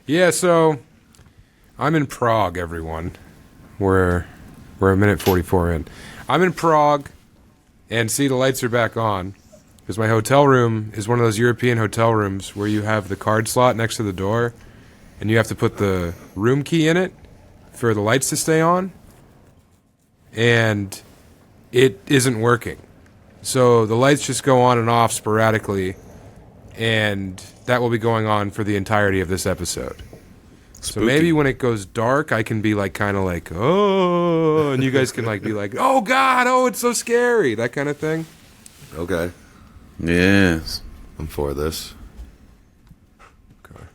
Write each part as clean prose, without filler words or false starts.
Yeah, so I'm in Prague, everyone. We're a minute 44 in. I'm in Prague, and see, the lights are back on. Because my hotel room is one of those European hotel rooms where you have the card slot next to the door, and you have to put the room key in it for the lights to stay on. And it isn't working. So the lights just go on and off sporadically, and that will be going on for the entirety of this episode. Spooky. So maybe when it goes dark, I can be like, kind of like, oh, and you guys can like be like, oh God, oh, it's so scary, that kind of thing. Okay. Yes. I'm for this. Okay.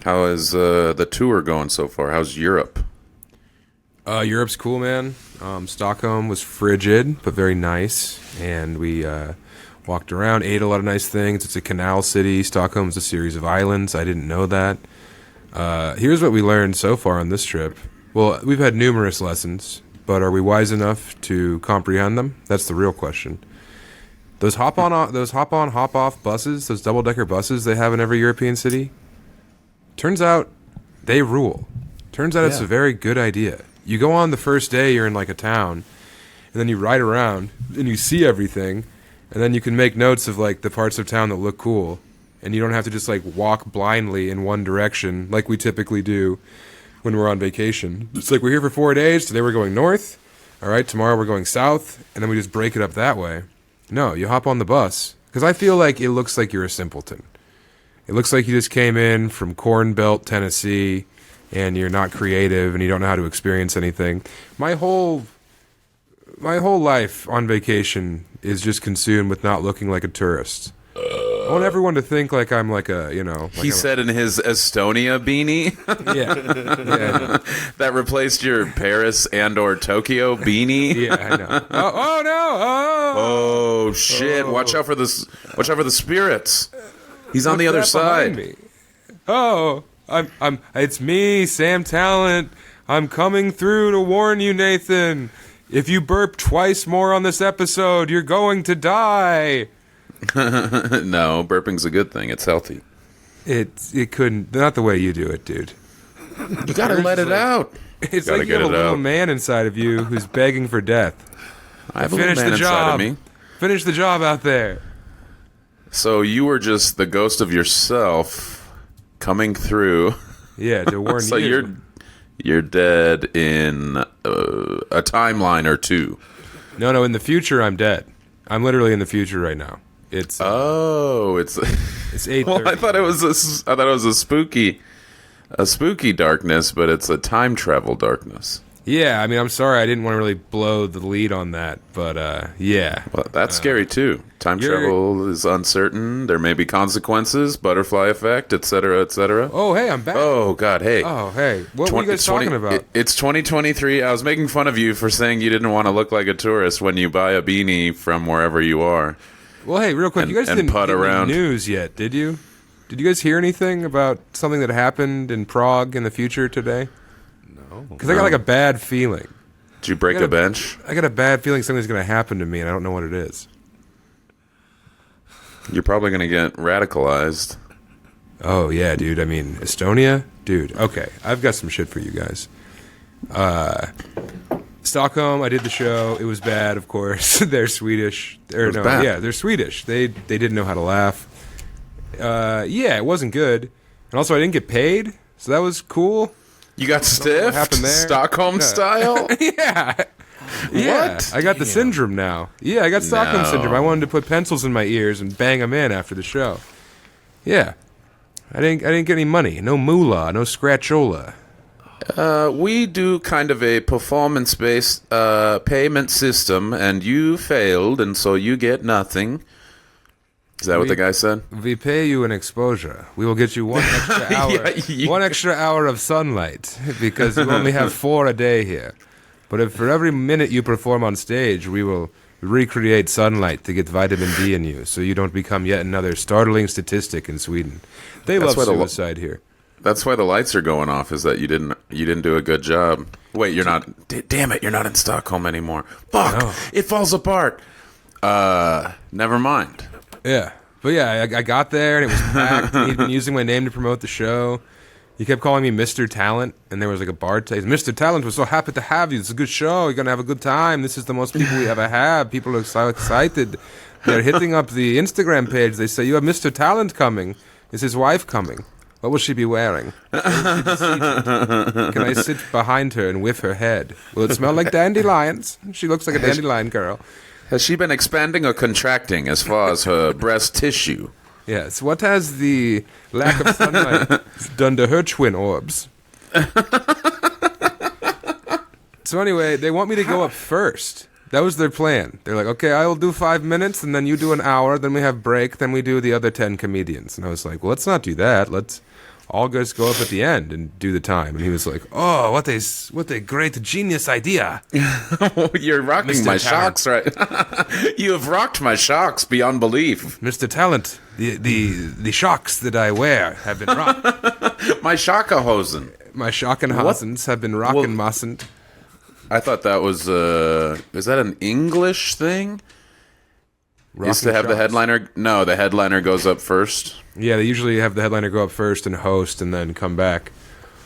How is the tour going so far? How's Europe? Europe's cool, man. Stockholm was frigid, but very nice. And we walked around, ate a lot of nice things. It's a canal city. Stockholm's a series of islands. I didn't know that. Here's what we learned so far on this trip. Well, we've had numerous lessons, but are we wise enough to comprehend them? That's the real question. Those hop-on, hop-off buses, those double-decker buses they have in every European city, turns out they rule. Turns out it's a very good idea. You go on the first day, you're in like a town, and then you ride around, and you see everything, and then you can make notes of like the parts of town that look cool, and you don't have to just like walk blindly in one direction like we typically do when we're on vacation. It's like we're here for 4 days, today we're going north, all right, tomorrow we're going south, and then we just break it up that way. No, you hop on the bus, because I feel like it looks like you're a simpleton. It looks like you just came in from Corn Belt, Tennessee, and you're not creative, and you don't know how to experience anything. My whole life on vacation is just consumed with not looking like a tourist. I want everyone to think like I'm like a, you know... Like He said in his Estonia beanie? Yeah. That replaced your Paris and or Tokyo beanie? Yeah, I know. Oh no! Oh, shit. Watch out for this. Watch out for the spirits. He's on the other side. Me? Oh, it's me, Sam Tallent. I'm coming through to warn you, Nathan. If you burp twice more on this episode, you're going to die. No, burping's a good thing. It's healthy. It couldn't, not the way you do it, dude. You gotta let it out. It's like you have a little man inside of you who's begging for death. I have a little man inside of me. Finish the job out there. So you were just the ghost of yourself coming through. Yeah, to warn so you. You're dead in a timeline or two. No, in the future I'm dead. I'm literally in the future right now. It's it's 8:30. Well, I thought it was a spooky darkness, but it's a time travel darkness. Yeah, I mean, I'm sorry, I didn't want to really blow the lead on that, but yeah. Well, that's scary too. Time travel is uncertain. There may be consequences, butterfly effect, etc., etc. Oh, hey, I'm back. Oh, God, hey. Oh, hey. What were you guys talking about? It's 2023. I was making fun of you for saying you didn't want to look like a tourist when you buy a beanie from wherever you are. Well, hey, real quick, you guys didn't putt get around. any news yet, did you? Did you guys hear anything about something that happened in Prague in the future today? No. Because I got like a bad feeling. Did you break a bench? I got a bad feeling something's going to happen to me, and I don't know what it is. You're probably going to get radicalized. Oh, yeah, dude. I mean, Estonia? Dude, okay. I've got some shit for you guys. Stockholm, I did the show. It was bad, of course. They're Swedish. Bad. Yeah, they're Swedish. They didn't know how to laugh. Yeah, it wasn't good. And also, I didn't get paid, so that was cool. You got stiffed? What happened there? Stockholm style? Yeah. Yeah, What? I got the syndrome now. Yeah, I got Stockholm syndrome. I wanted to put pencils in my ears and bang them in after the show. Yeah. I didn't get any money. No moolah, no scratchola. We do kind of a performance-based payment system, and you failed, and so you get nothing. Is that what the guy said? We pay you an exposure. We will get you one extra hour, one extra hour of sunlight, because you only have 4 a day here. But if for every minute you perform on stage, we will recreate sunlight to get vitamin D in you, so you don't become yet another startling statistic in Sweden. They love suicide here. That's why the lights are going off. Is that you didn't do a good job? Wait, you're not. Damn it, you're not in Stockholm anymore. Fuck! No. It falls apart. Never mind. Yeah. But yeah, I got there and it was packed. He'd been using my name to promote the show. He kept calling me Mr. Tallent, and there was like a bar taste. Mr. Tallent, we're so happy to have you. It's a good show. You're going to have a good time. This is the most people we ever have. People are so excited. They're hitting up the Instagram page. They say, you have Mr. Tallent coming. Is his wife coming? What will she be wearing? Can I sit behind her and whiff her head? Will it smell like dandelions? She looks like a dandelion girl. Has she been expanding or contracting as far as her breast tissue? Yes. What has the lack of sunlight done to her twin orbs? So anyway, they want me to go up first. That was their plan. They're like, okay, I will do 5 minutes, and then you do an hour, then we have break, then we do the other 10 comedians. And I was like, well, let's not do that. Let's all just go up at the end and do the time. And he was like, oh, what a great genius idea. You're rocking Mr. my Tallent. shocks, right? You have rocked my shocks beyond belief. Mr. Tallent, the shocks that I wear have been rocked. My shockerhosen. My Schockenhasens have been rockin' mustn't. I thought that was, is that an English thing? Used to have the headliner. No, the headliner goes up first. Yeah, they usually have the headliner go up first and host and then come back.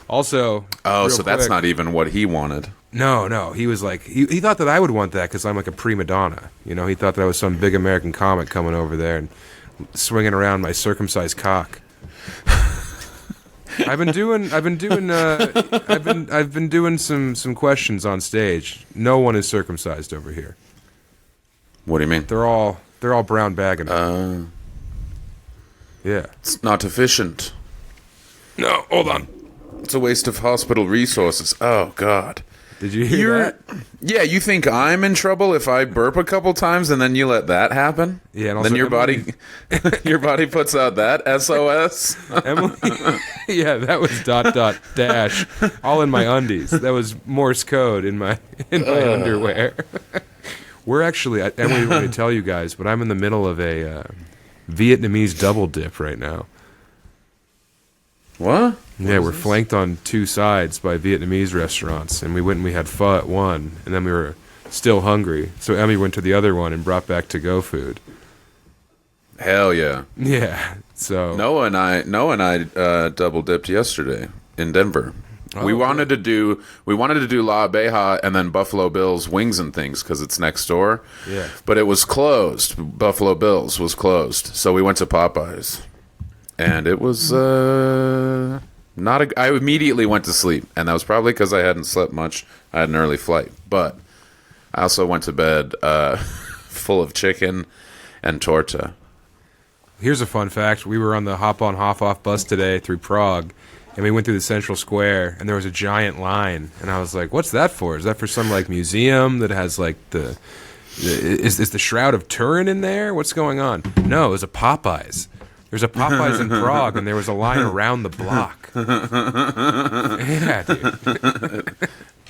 Also, Oh, so that's not even what he wanted. No. He was like, he thought that I would want that because I'm like a prima donna. You know, he thought that I was some big American comic coming over there and swinging around my circumcised cock. I've been doing some questions on stage. No one is circumcised over here. What do you mean? They're all brown bagging. Yeah. It's not efficient. No, hold on. It's a waste of hospital resources. Oh, God. Did you hear that? Yeah, you think I'm in trouble if I burp a couple times and then you let that happen? Yeah, and also then your Emily- body your body puts out that SOS? Emily, yeah, that was ... dash, all in my undies. That was Morse code in my underwear. We're actually, Emily didn't want to tell you guys, but I'm in the middle of a Vietnamese double dip right now. What? Yeah, we're flanked on two sides by Vietnamese restaurants, and we went and we had pho at one, and then we were still hungry, so Emmy went to the other one and brought back to-go food. Hell yeah. Yeah, so... Noah and I double dipped yesterday in Denver. We wanted to do La Abeja and then Buffalo Bill's Wings and Things because it's next door. Yeah. But it was closed. Buffalo Bill's was closed, so we went to Popeyes, and it was I immediately went to sleep, and that was probably because I hadn't slept much. I had an early flight, but I also went to bed full of chicken and torta. Here's a fun fact. We were on the hop-on, hop-off bus today through Prague, and we went through the Central Square, and there was a giant line. And I was like, what's that for? Is that for some, like, museum that has, like, is the Shroud of Turin in there? What's going on? No, it was a Popeyes. There's a Popeyes in Prague, and there was a line around the block. Yeah, dude.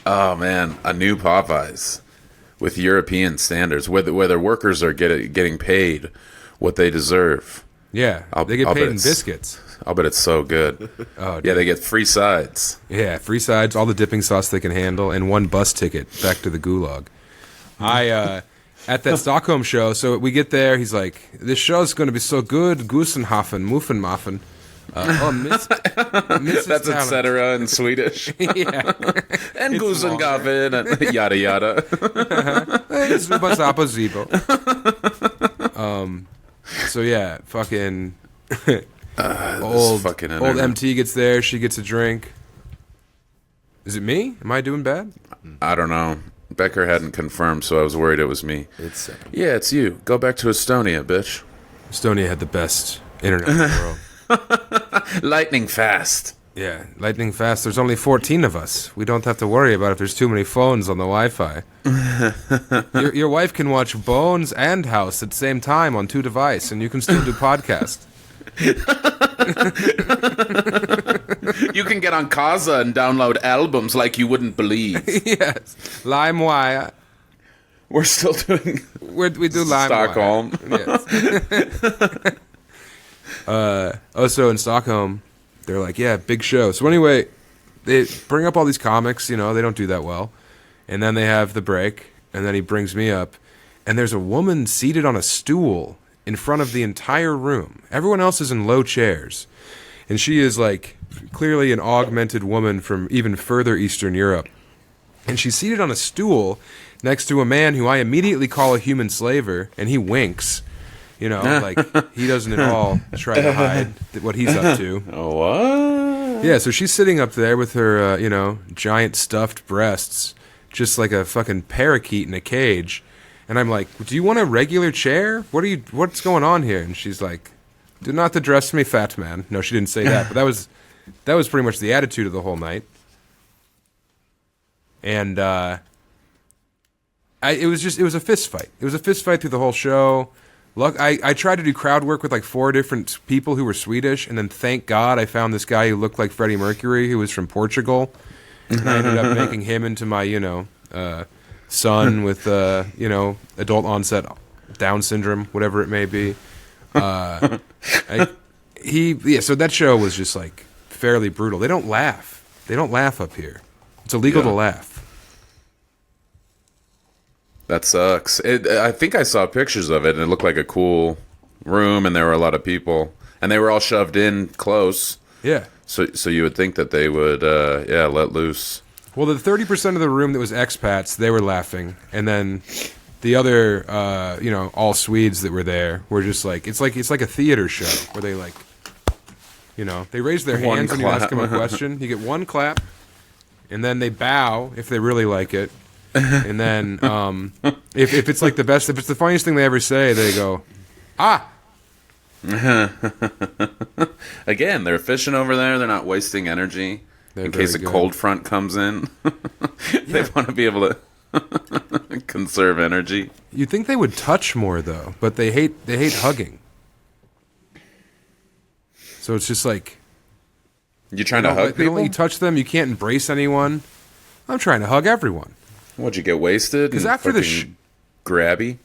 Oh, man, a new Popeyes with European standards, where the workers are getting paid what they deserve. Yeah, they get paid in biscuits. I'll bet it's so good. Oh, dude. Yeah, they get free sides. Yeah, free sides, all the dipping sauce they can handle, and one bus ticket back to the gulag. At that Stockholm show, so we get there, he's like, this show's going to be so good, Gusenhafen, Muffenmaffen. Mrs. That's Tallent. etc. in Swedish. Yeah. And Gusengaffen and yada yada. Super Zappa Zibo. So yeah, fucking old MT gets there, she gets a drink. Is it me? Am I doing bad? I don't know. Becker hadn't confirmed, so I was worried it was me. Yeah, it's you. Go back to Estonia, bitch. Estonia had the best internet in the world. Lightning fast. Yeah, lightning fast. There's only 14 of us. We don't have to worry about if there's too many phones on the Wi-Fi. Your wife can watch Bones and House at the same time on 2 devices, and you can still do podcast. You can get on Kaza and download albums like you wouldn't believe. Yes, LimeWire. We're still doing. We do LimeWire. Stockholm. Yes. Also in Stockholm, they're like, yeah, big show. So anyway, they bring up all these comics. You know, they don't do that well, and then they have the break, and then he brings me up, and there's a woman seated on a stool in front of the entire room. Everyone else is in low chairs. And she is, like, clearly an augmented woman from even further Eastern Europe. And she's seated on a stool next to a man who I immediately call a human slaver, and he winks. You know, like, he doesn't at all try to hide what he's up to. What? Yeah, so she's sitting up there with her, giant stuffed breasts, just like a fucking parakeet in a cage. And I'm like, do you want a regular chair? What's going on here? And she's like, do not address me, fat man. No, she didn't say that, but that was pretty much the attitude of the whole night. And it was a fist fight. It was a fist fight through the whole show. Look, I tried to do crowd work with like 4 different people who were Swedish, and then thank God I found this guy who looked like Freddie Mercury, who was from Portugal. And I ended up making him into my, son with, adult onset Down syndrome, whatever it may be. So that show was just like fairly brutal. They don't laugh. They don't laugh up here. It's illegal to laugh. That sucks. I think I saw pictures of it, and it looked like a cool room, and there were a lot of people, and they were all shoved in close. Yeah. So you would think that they would, let loose. Well, the 30% of the room that was expats, they were laughing, and then the other, all Swedes that were there were just like it's like a theater show where they like, they raise their hands when you ask them a question. You get one clap, and then they bow if they really like it. And then if it's like the best, if it's the funniest thing they ever say, they go, ah. Again, they're efficient over there. They're not wasting energy in case a cold front comes in. They want to be able to conserve energy. You'd think they would touch more though, but they hate hugging. So it's just like you trying to hug they don't people? let you touch them. You can't embrace anyone. I'm trying to hug everyone. What'd you get wasted? Because after the grabby.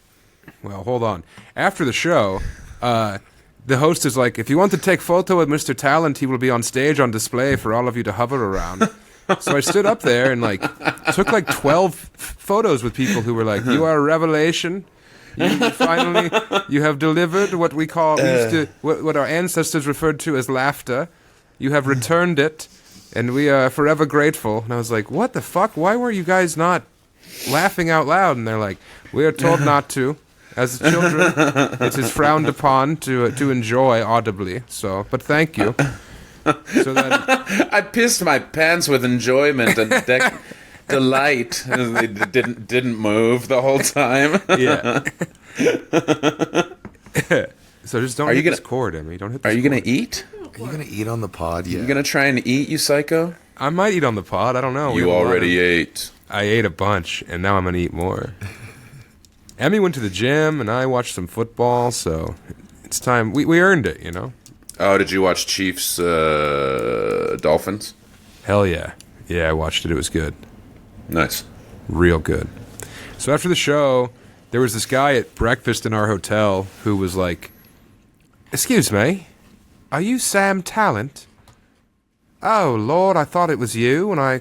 Well, hold on. After the show, the host is like, if you want to take photo with Mr. Tallent, he will be on stage on display for all of you to hover around. So I stood up there and like took like 12 photos with people who were like, you are a revelation. You have delivered what we call what our ancestors referred to as laughter. You have returned it, and we are forever grateful. And I was like, what the fuck? Why were you guys not laughing out loud? And they're like, we are told not to. As children, it is frowned upon to enjoy audibly. So, but thank you. So then, I pissed my pants with enjoyment and delight. And they didn't move the whole time. Yeah. So just don't hit this cord, Emmy. Don't hit this Are you cord. going to eat? Are you gonna eat on the pod? Yeah. You going to try and eat, you psycho? I might eat on the pod. I don't know. You already ate. I ate a bunch, and now I'm going to eat more. Emmy went to the gym, and I watched some football, so it's time. We earned it, Oh, did you watch Chiefs Dolphins? Hell yeah. Yeah, I watched it. It was good. Nice. Real good. So after the show, there was this guy at breakfast in our hotel who was like, excuse me, are you Sam Tallent? Oh, Lord, I thought it was you, and I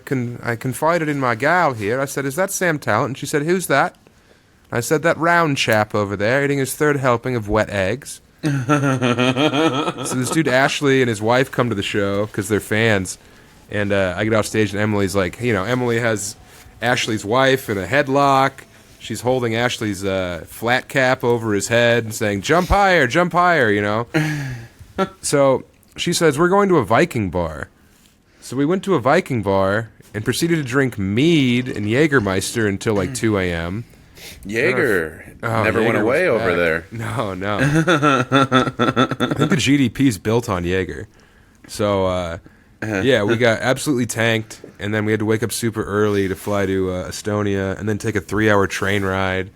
confided in my gal here. I said, is that Sam Tallent? And she said, who's that? I said, that round chap over there eating his 3rd helping of wet eggs. So this dude Ashley and his wife come to the show because they're fans. And I get off stage and Emily's like, Emily has Ashley's wife in a headlock. She's holding Ashley's flat cap over his head and saying, jump higher, So she says, we're going to a Viking bar. So we went to a Viking bar and proceeded to drink mead and Jägermeister until like 2 a.m. Never went away over there. No. I think the GDP's built on Jaeger. So, yeah, we got absolutely tanked, and then we had to wake up super early to fly to Estonia, and then take a 3-hour train ride.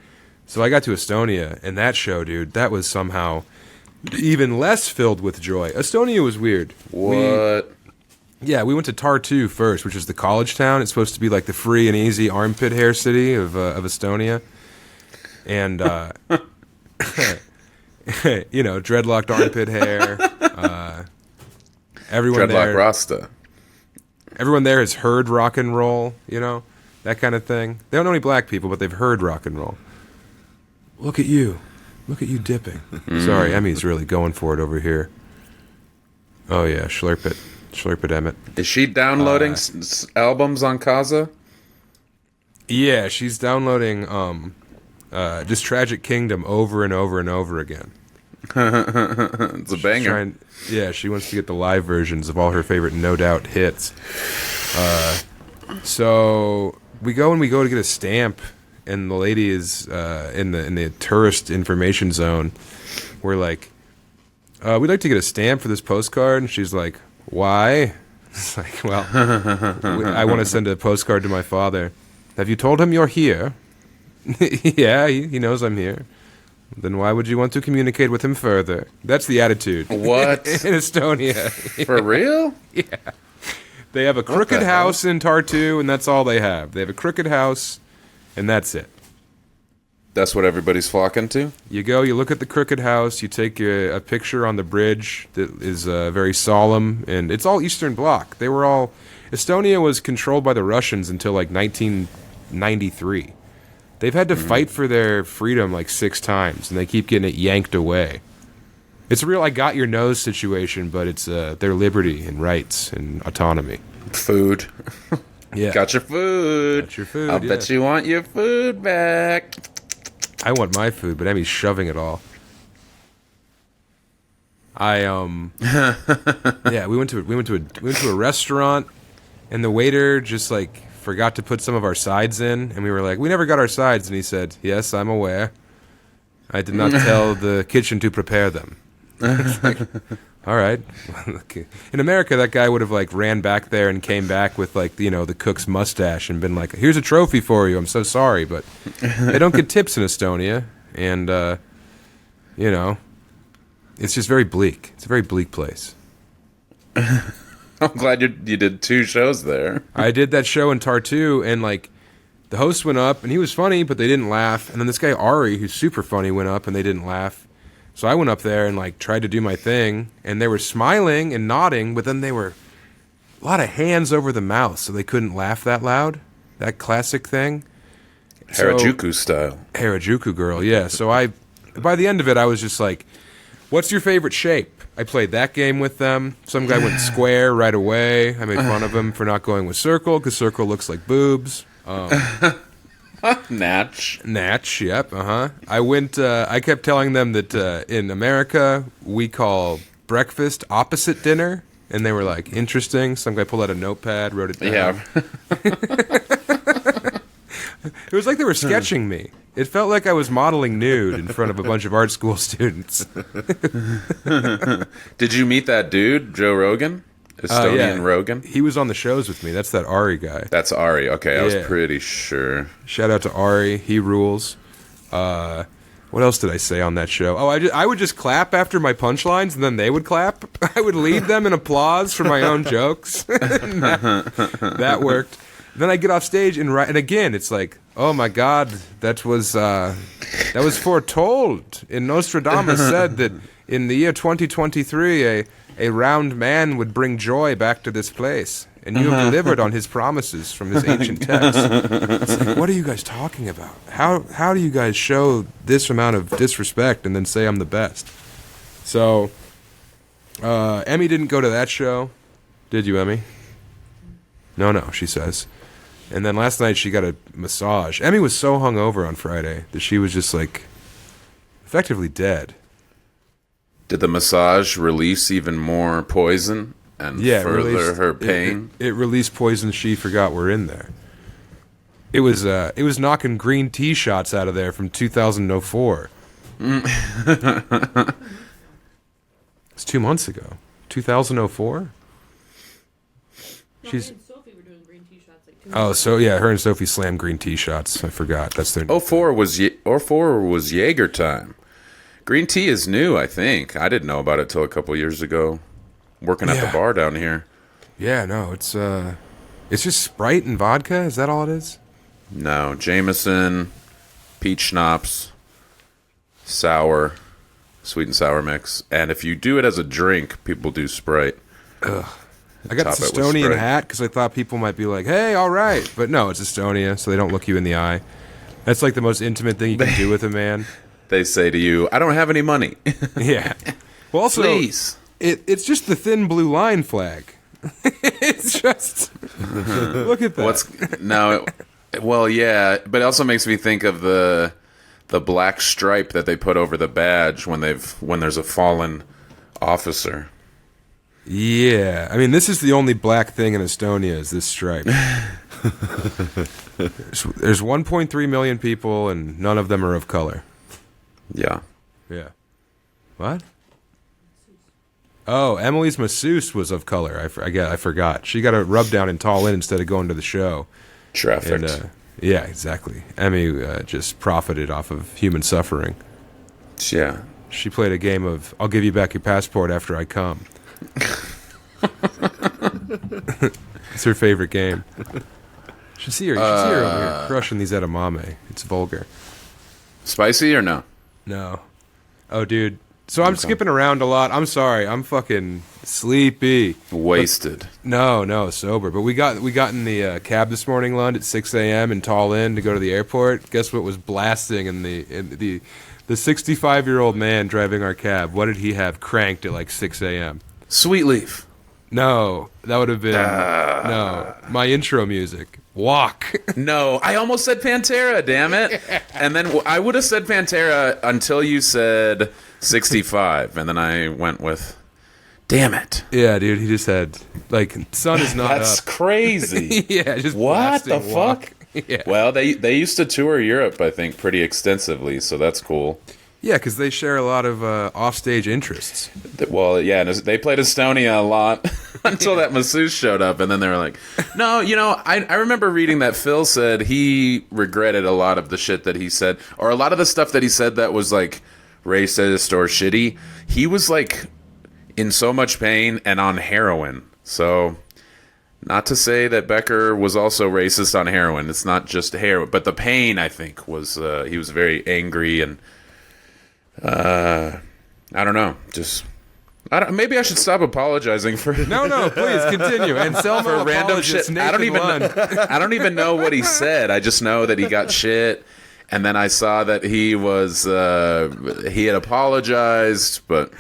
So I got to Estonia, and that show, dude, that was somehow even less filled with joy. Estonia was weird. What? We went to Tartu first, which is the college town. It's supposed to be like the free and easy armpit hair city of Estonia. And, dreadlocked armpit hair. Everyone Dreadlock there, Rasta. Everyone there has heard rock and roll, that kind of thing. They don't know any black people, but they've heard rock and roll. Look at you. Look at you dipping. Sorry, Emmy's really going for it over here. Oh, yeah, slurp it. Slurp it, Emmett. Is she downloading albums on Kaza? Yeah, she's downloading just Tragic Kingdom over and over and over again. It's a banger. She wants to get the live versions of all her favorite No Doubt hits. So we go to get a stamp, and the lady is in the tourist information zone. We're like, we'd like to get a stamp for this postcard, and she's like, why? It's like, well, I want to send a postcard to my father. Have you told him you're here? Yeah, he knows I'm here. Then why would you want to communicate with him further? That's the attitude. What? In Estonia. For real? Yeah. They have a crooked house in Tartu, and that's all they have. They have a crooked house, and that's it. That's what everybody's flocking to? You go, you look at the crooked house, you take a picture on the bridge that is very solemn, and it's all Eastern Bloc. Estonia was controlled by the Russians until like 1993. They've had to fight for their freedom like 6 times, and they keep getting it yanked away. It's a real I got your nose situation, but it's their liberty and rights and autonomy. Food. Yeah. Got your food. I'll bet you want your food back. I want my food, but Emmy's shoving it all. Yeah, we went to a restaurant, and the waiter just like forgot to put some of our sides in, and we were like, we never got our sides, and he said, yes, I'm aware. I did not tell the kitchen to prepare them. Like, all right. In America, that guy would have like ran back there and came back with like, the cook's mustache and been like, here's a trophy for you. I'm so sorry, but they don't get tips in Estonia, and it's just very bleak. It's a very bleak place. I'm glad you did 2 shows there. I did that show in Tartu, and like the host went up, and he was funny, but they didn't laugh. And then this guy Ari, who's super funny, went up, and they didn't laugh. So I went up there and like tried to do my thing, and they were smiling and nodding, but then they were a lot of hands over the mouth, so they couldn't laugh that loud. That classic thing. Harajuku style. Harajuku girl, yeah. So by the end of it, I was just like, what's your favorite shape? I played that game with them. Some guy went square right away. I made fun of him for not going with circle, because circle looks like boobs. Natch, yep, I kept telling them that in America, we call breakfast opposite dinner, and they were like, interesting. Some guy pulled out a notepad, wrote it down. Yeah. It was like they were sketching me. It felt like I was modeling nude in front of a bunch of art school students. Did you meet that dude, Joe Rogan? Estonian Rogan? He was on the shows with me. That's that Ari guy. That's Ari. Okay, I was pretty sure. Shout out to Ari. He rules. What else did I say on that show? Oh, I would just clap after my punchlines, and then they would clap. I would lead them in applause for my own jokes. That worked. Then I get off stage, and again, it's like, oh my God, that was foretold. And Nostradamus said that in the year 2023, a round man would bring joy back to this place. And you have delivered on his promises from his ancient text. It's like, what are you guys talking about? How do you guys show this amount of disrespect and then say I'm the best? So, Emmy didn't go to that show. Did you, Emmy? No, she says. And then last night she got a massage. Emmy was so hungover on Friday that she was just like effectively dead. Did the massage release even more poison and further her pain? It released poison she forgot were in there. It was knocking green tea shots out of there from 2004. It's 2 months ago. 2004? She's... Oh, so yeah, her and Sophie slammed green tea shots. I forgot. That's their... 04 was Jaeger time. Green tea is new, I think. I didn't know about it till a couple years ago, working at the bar down here. Yeah, no, it's just Sprite and vodka. Is that all it is? No, Jameson, peach schnapps, sour, sweet and sour mix. And if you do it as a drink, people do Sprite. Ugh. I got this Estonian hat because I thought people might be like, hey, all right. But no, it's Estonia, so they don't look you in the eye. That's like the most intimate thing you can do with a man. they say to you, "I don't have any money." Yeah. Well, also, Please. it's just the thin blue line flag. It's just look at that. Well, yeah, but it also makes me think of the black stripe that they put over the badge when there's a fallen officer. Yeah, I mean, this is the only black thing in Estonia is this stripe. There's 1.3 million people, and none of them are of color. Yeah. Yeah. What? Oh, Emily's masseuse was of color. I forgot. She got a rub down in Tallent instead of going to the show. Trafficked. And, yeah, exactly. Emmy just profited off of human suffering. Yeah. She played a game of, I'll give you back your passport after I come. It's her favorite game. You should see her over here crushing these edamame. It's vulgar. Spicy or no? No. Oh, dude. So I'm skipping around a lot. I'm sorry. I'm fucking sleepy. Wasted. No, sober. But we got in the cab this morning, Lund, at 6 a.m. in Tallinn to go to the airport. Guess what was blasting in the 65-year-old man driving our cab? What did he have cranked at like 6 a.m.? Sweet Leaf. No, that would have been my intro music. Walk. No, I almost said Pantera, damn it. And then I would have said Pantera until you said 65, and then I went with, damn it. Yeah, dude, he just had, like, sun is not That's up. crazy. Yeah, just what the blasting Walk. fuck? Yeah. Well, they used to tour Europe, I think, pretty extensively, so that's cool. Yeah, because they share a lot of offstage interests. Well, yeah, and they played Estonia a lot until that masseuse showed up, and then they were like, no, I remember reading that Phil said he regretted a lot of the shit that he said, or a lot of the stuff that he said that was, like, racist or shitty. He was, like, in so much pain and on heroin. So, not to say that Becker was also racist on heroin. It's not just heroin. But the pain, I think, was, he was very angry and, I don't know. Maybe I should stop apologizing for... No, please, continue. And Selma for random shit. I don't even know what he said. I just know that he got shit. And then I saw that he had apologized, but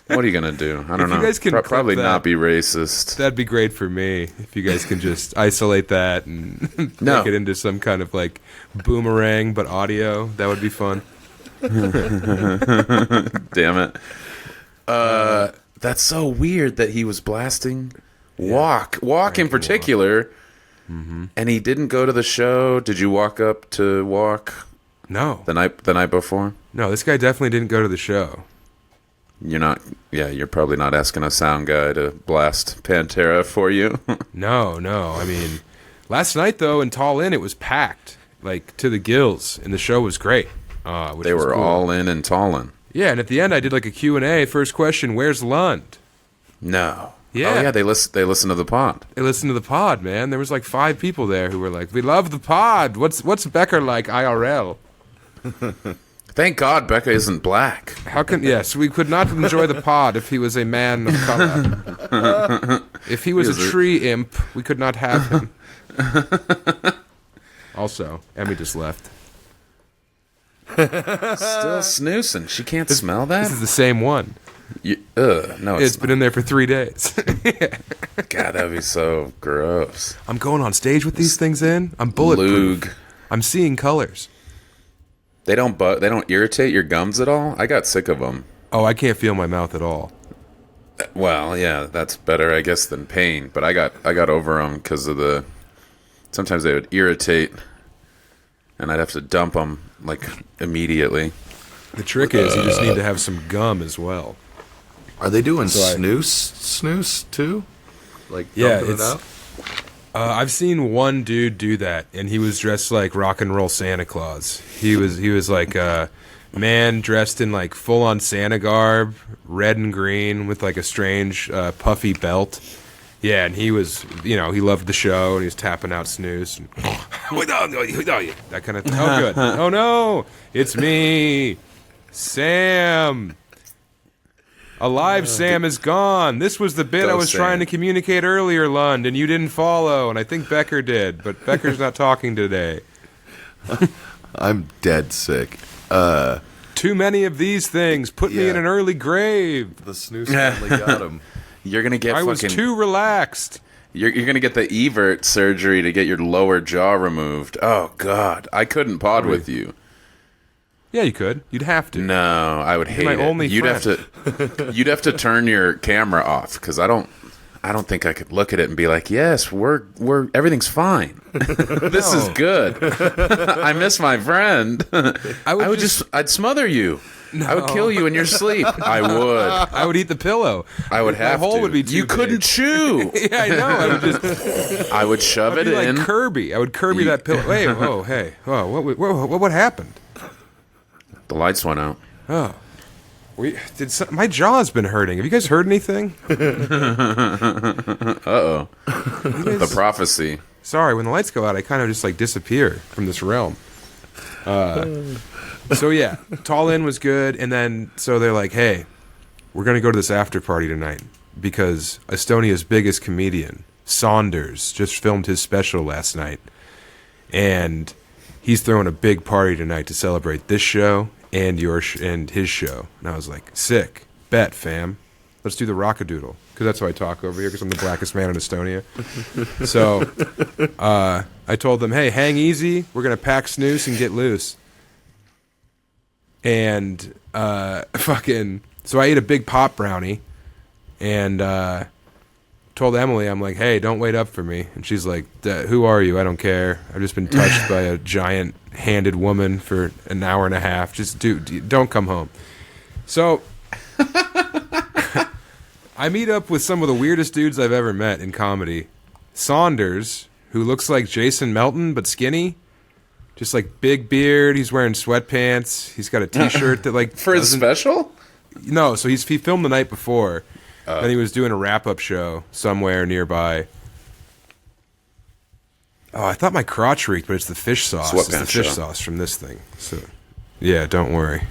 what are you going to do? I don't know. You guys can probably not be racist. That'd be great for me if you guys can just isolate that and make it into some kind of like boomerang, but audio. That would be fun. Damn it. That's so weird that he was blasting Walk in particular. Mm-hmm. And he didn't go to the show. Did you walk up to Walk? No. The night before? No, this guy definitely didn't go to the show. You're probably not asking a sound guy to blast Pantera for you. No. I mean, last night, though, in Tallinn, it was packed, like, to the gills, and the show was great. They were cool. All in Tallinn. Yeah, and at the end, I did, like, a Q&A. First question, where's Lund? No. Yeah. Oh, yeah, they listen to the pod. They listened to the pod, man. There was, like, 5 people there who were like, we love the pod. What's Becker like IRL? Thank God Becca isn't black. Yes, we could not enjoy the pod if he was a man of color. If he was a tree imp, we could not have him. Also, Emmy just left. Still snoozing. She can't smell that? This is the same one. No, it's been in there for 3 days. God, that'd be so gross. I'm going on stage with these things in. I'm bulletproof. Lug. I'm seeing colors. They don't irritate your gums at all? I got sick of them. Oh, I can't feel my mouth at all. Well, yeah, that's better, I guess, than pain. But I got over them because of sometimes they would irritate, and I'd have to dump them like immediately. The trick is you just need to have some gum as well. Are they doing snus too? Like dumping it out? I've seen one dude do that, and he was dressed like rock and roll Santa Claus. He was like a man dressed in like full on Santa garb, red and green, with like a strange puffy belt. Yeah, and he was, he loved the show, and he was tapping out snooze. And, that kind of thing. Oh, good. Oh, no. It's me, Sam. Alive Sam is gone. This was the bit I was trying to communicate earlier, Lund, and you didn't follow, and I think Becker did, but Becker's not talking today. I'm dead sick. Too many of these things put me in an early grave. The snooze finally got him. You're gonna get. I was too relaxed. You're gonna get the evert surgery to get your lower jaw removed. Oh God, I couldn't pod with you. Yeah, you could. You'd have to. No, I would hate my it. only You'd friend. you'd have to turn your camera off because I don't think I could look at it and be like, yes, we're everything's fine. This is good. I miss my friend. I'd smother you. No. I would kill you in your sleep. I would. I would eat the pillow. I would have My hole to. Would be too big. Couldn't chew. Yeah, I know. I would shove it in. Like Kirby. I would Kirby that pillow. Hey, what happened? The lights went out. Oh. My jaw's been hurting. Have you guys heard anything? Uh-oh. The prophecy. Sorry, when the lights go out, I kind of just like disappear from this realm. So yeah, Tallent was good, and then so they're like, hey, we're going to go to this after party tonight because Estonia's biggest comedian, Saunders, just filmed his special last night, and he's throwing a big party tonight to celebrate this show and and his show. And I was like, sick, bet, fam. Let's do the rockadoodle, because that's how I talk over here, because I'm the blackest man in Estonia. So I told them, hey, hang easy. We're going to pack snus and get loose. And so I ate a big pop brownie and told Emily, I'm like, hey, don't wait up for me. And she's like, who are you? I don't care. I've just been touched by a giant-handed woman for an hour and a half. Just don't come home. So I meet up with some of the weirdest dudes I've ever met in comedy. Saunders, who looks like Jason Melton but skinny. Just like big beard. He's wearing sweatpants. He's got a T-shirt that like for his special. No, so he filmed the night before. Then he was doing a wrap-up show somewhere nearby. Oh, I thought my crotch reeked, but it's the fish sauce. It's the fish sauce from this thing. So, yeah, don't worry.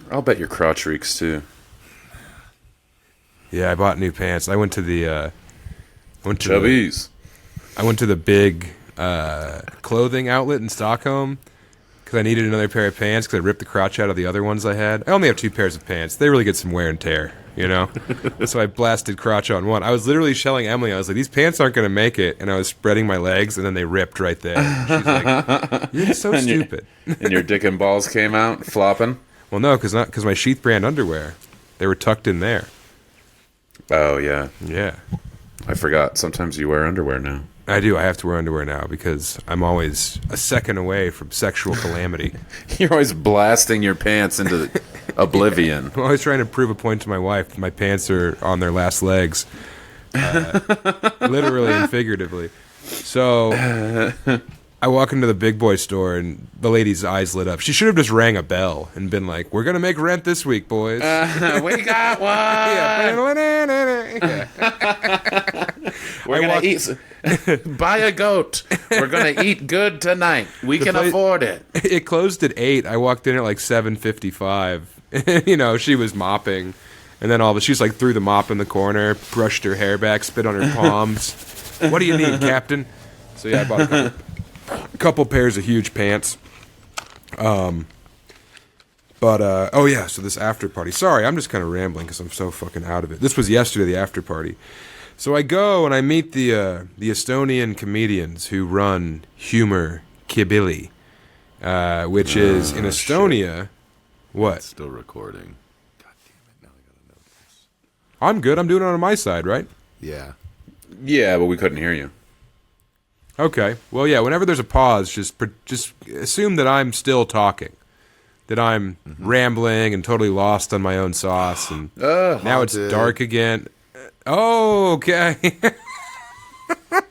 I'll bet your crotch reeks too. Yeah, I bought new pants. I went to the Chubbies. I went to the big clothing outlet in Stockholm because I needed another pair of pants because I ripped the crotch out of the other ones I had. I only have 2 pairs of pants. They really get some wear and tear, you know? So I blasted crotch on one. I was literally telling Emily, I was like, these pants aren't going to make it. And I was spreading my legs, and then they ripped right there. She's like, you're so stupid. And your dick and balls came out flopping? Well, no, because my Sheath brand underwear, they were tucked in there. Oh, yeah. Yeah. I forgot. Sometimes you wear underwear now. I do. I have to wear underwear now because I'm always a second away from sexual calamity. You're always blasting your pants into oblivion. I'm always trying to prove a point to my wife that my pants are on their last legs. Literally and figuratively. So I walk into the big boy store and the lady's eyes lit up. She should have just rang a bell and been like, we're going to make rent this week, boys. We got one. Yeah. We're going to eat. Buy a goat. We're going to eat good tonight. We can afford it. It closed at 8. I walked in at like 7:55. You know, she was mopping. And then she's like threw the mop in the corner, brushed her hair back, spit on her palms. What do you need, Captain? So yeah, I bought a couple pairs of huge pants. So this after party. Sorry, I'm just kind of rambling because I'm so fucking out of it. This was yesterday, the after party. So I go and I meet the Estonian comedians who run Humor Kibili, which is in Estonia. Shit. What? It's still recording. God damn it! Now I gotta know this. I'm good. I'm doing it on my side, right? Yeah. Yeah, but we couldn't hear you. Okay. Well, yeah. Whenever there's a pause, just assume that I'm still talking, that I'm rambling and totally lost on my own sauce, and now it's dark again. Oh, okay.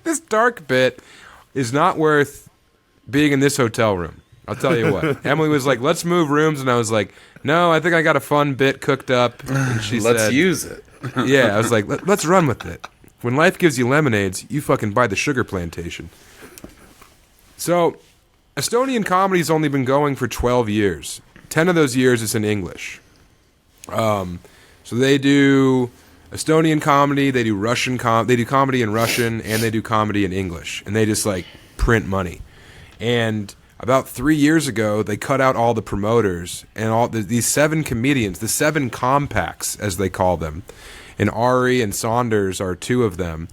This dark bit is not worth being in this hotel room. I'll tell you what. Emily was like, let's move rooms. And I was like, no, I think I got a fun bit cooked up. And she said, let's use it. Yeah, I was like, let's run with it. When life gives you lemonades, you fucking buy the sugar plantation. So, Estonian comedy's only been going for 12 years. 10 of those years is in English. So they do Estonian comedy, they do Russian they do comedy in Russian, and they do comedy in English, and they just like print money. And about 3 years ago, they cut out all the promoters and all these 7 comedians, the 7 compacts, as they call them. And Ari and Saunders are 2 of them.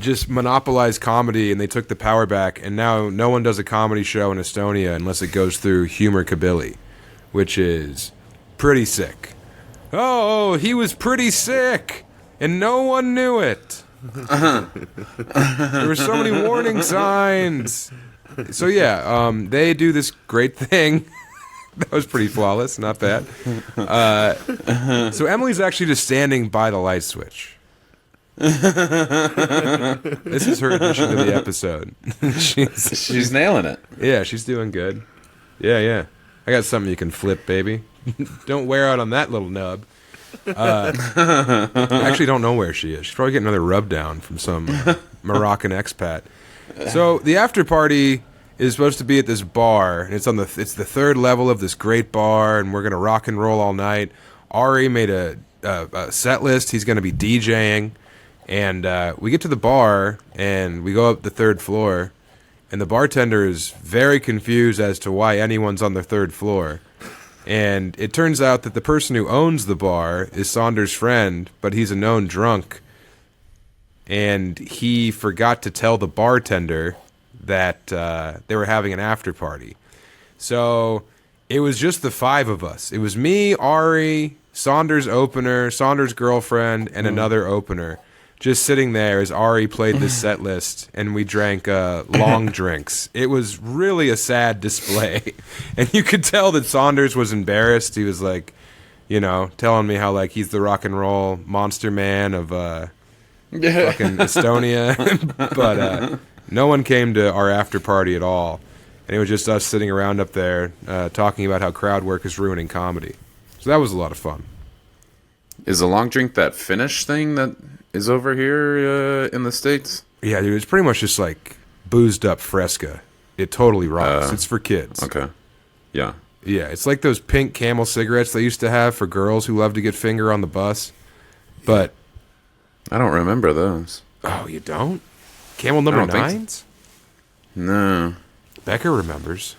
Just monopolized comedy, and they took the power back. And now no one does a comedy show in Estonia unless it goes through Humor Kabili, which is pretty sick. Oh, he was pretty sick, and no one knew it. There were so many warning signs. So yeah, they do this great thing. That was pretty flawless, not bad. So Emily's actually just standing by the light switch. This is her addition to the episode. She's nailing it. Yeah, she's doing good. Yeah. I got something you can flip, baby. Don't wear out on that little nub. I actually don't know where she is. She's probably getting another rub down from some Moroccan expat. So the after party is supposed to be at this bar, and it's the 3rd level of this great bar, and we're gonna rock and roll all night. Ari made a set list. He's gonna be DJing, and we get to the bar, and we go up the 3rd floor, and the bartender is very confused as to why anyone's on the 3rd floor. And it turns out that the person who owns the bar is Saunders' friend, but he's a known drunk. And he forgot to tell the bartender that they were having an after party. So it was just the 5 of us. It was me, Ari, Saunders' opener, Saunders' girlfriend, and another opener. Just sitting there as Ari played this set list, and we drank long drinks. It was really a sad display. And you could tell that Saunders was embarrassed. He was like, telling me how like he's the rock and roll monster man of fucking Estonia. But no one came to our after party at all. And it was just us sitting around up there talking about how crowd work is ruining comedy. So that was a lot of fun. Is a long drink that Finnish thing that is over here in the States? Yeah, dude, it's pretty much just like boozed up Fresca. It totally rocks. It's for kids. Okay. Yeah. Yeah, it's like those pink Camel cigarettes they used to have for girls who love to get finger on the bus. But I don't remember those. Oh, you don't? Camel number 9s? No. Becker remembers.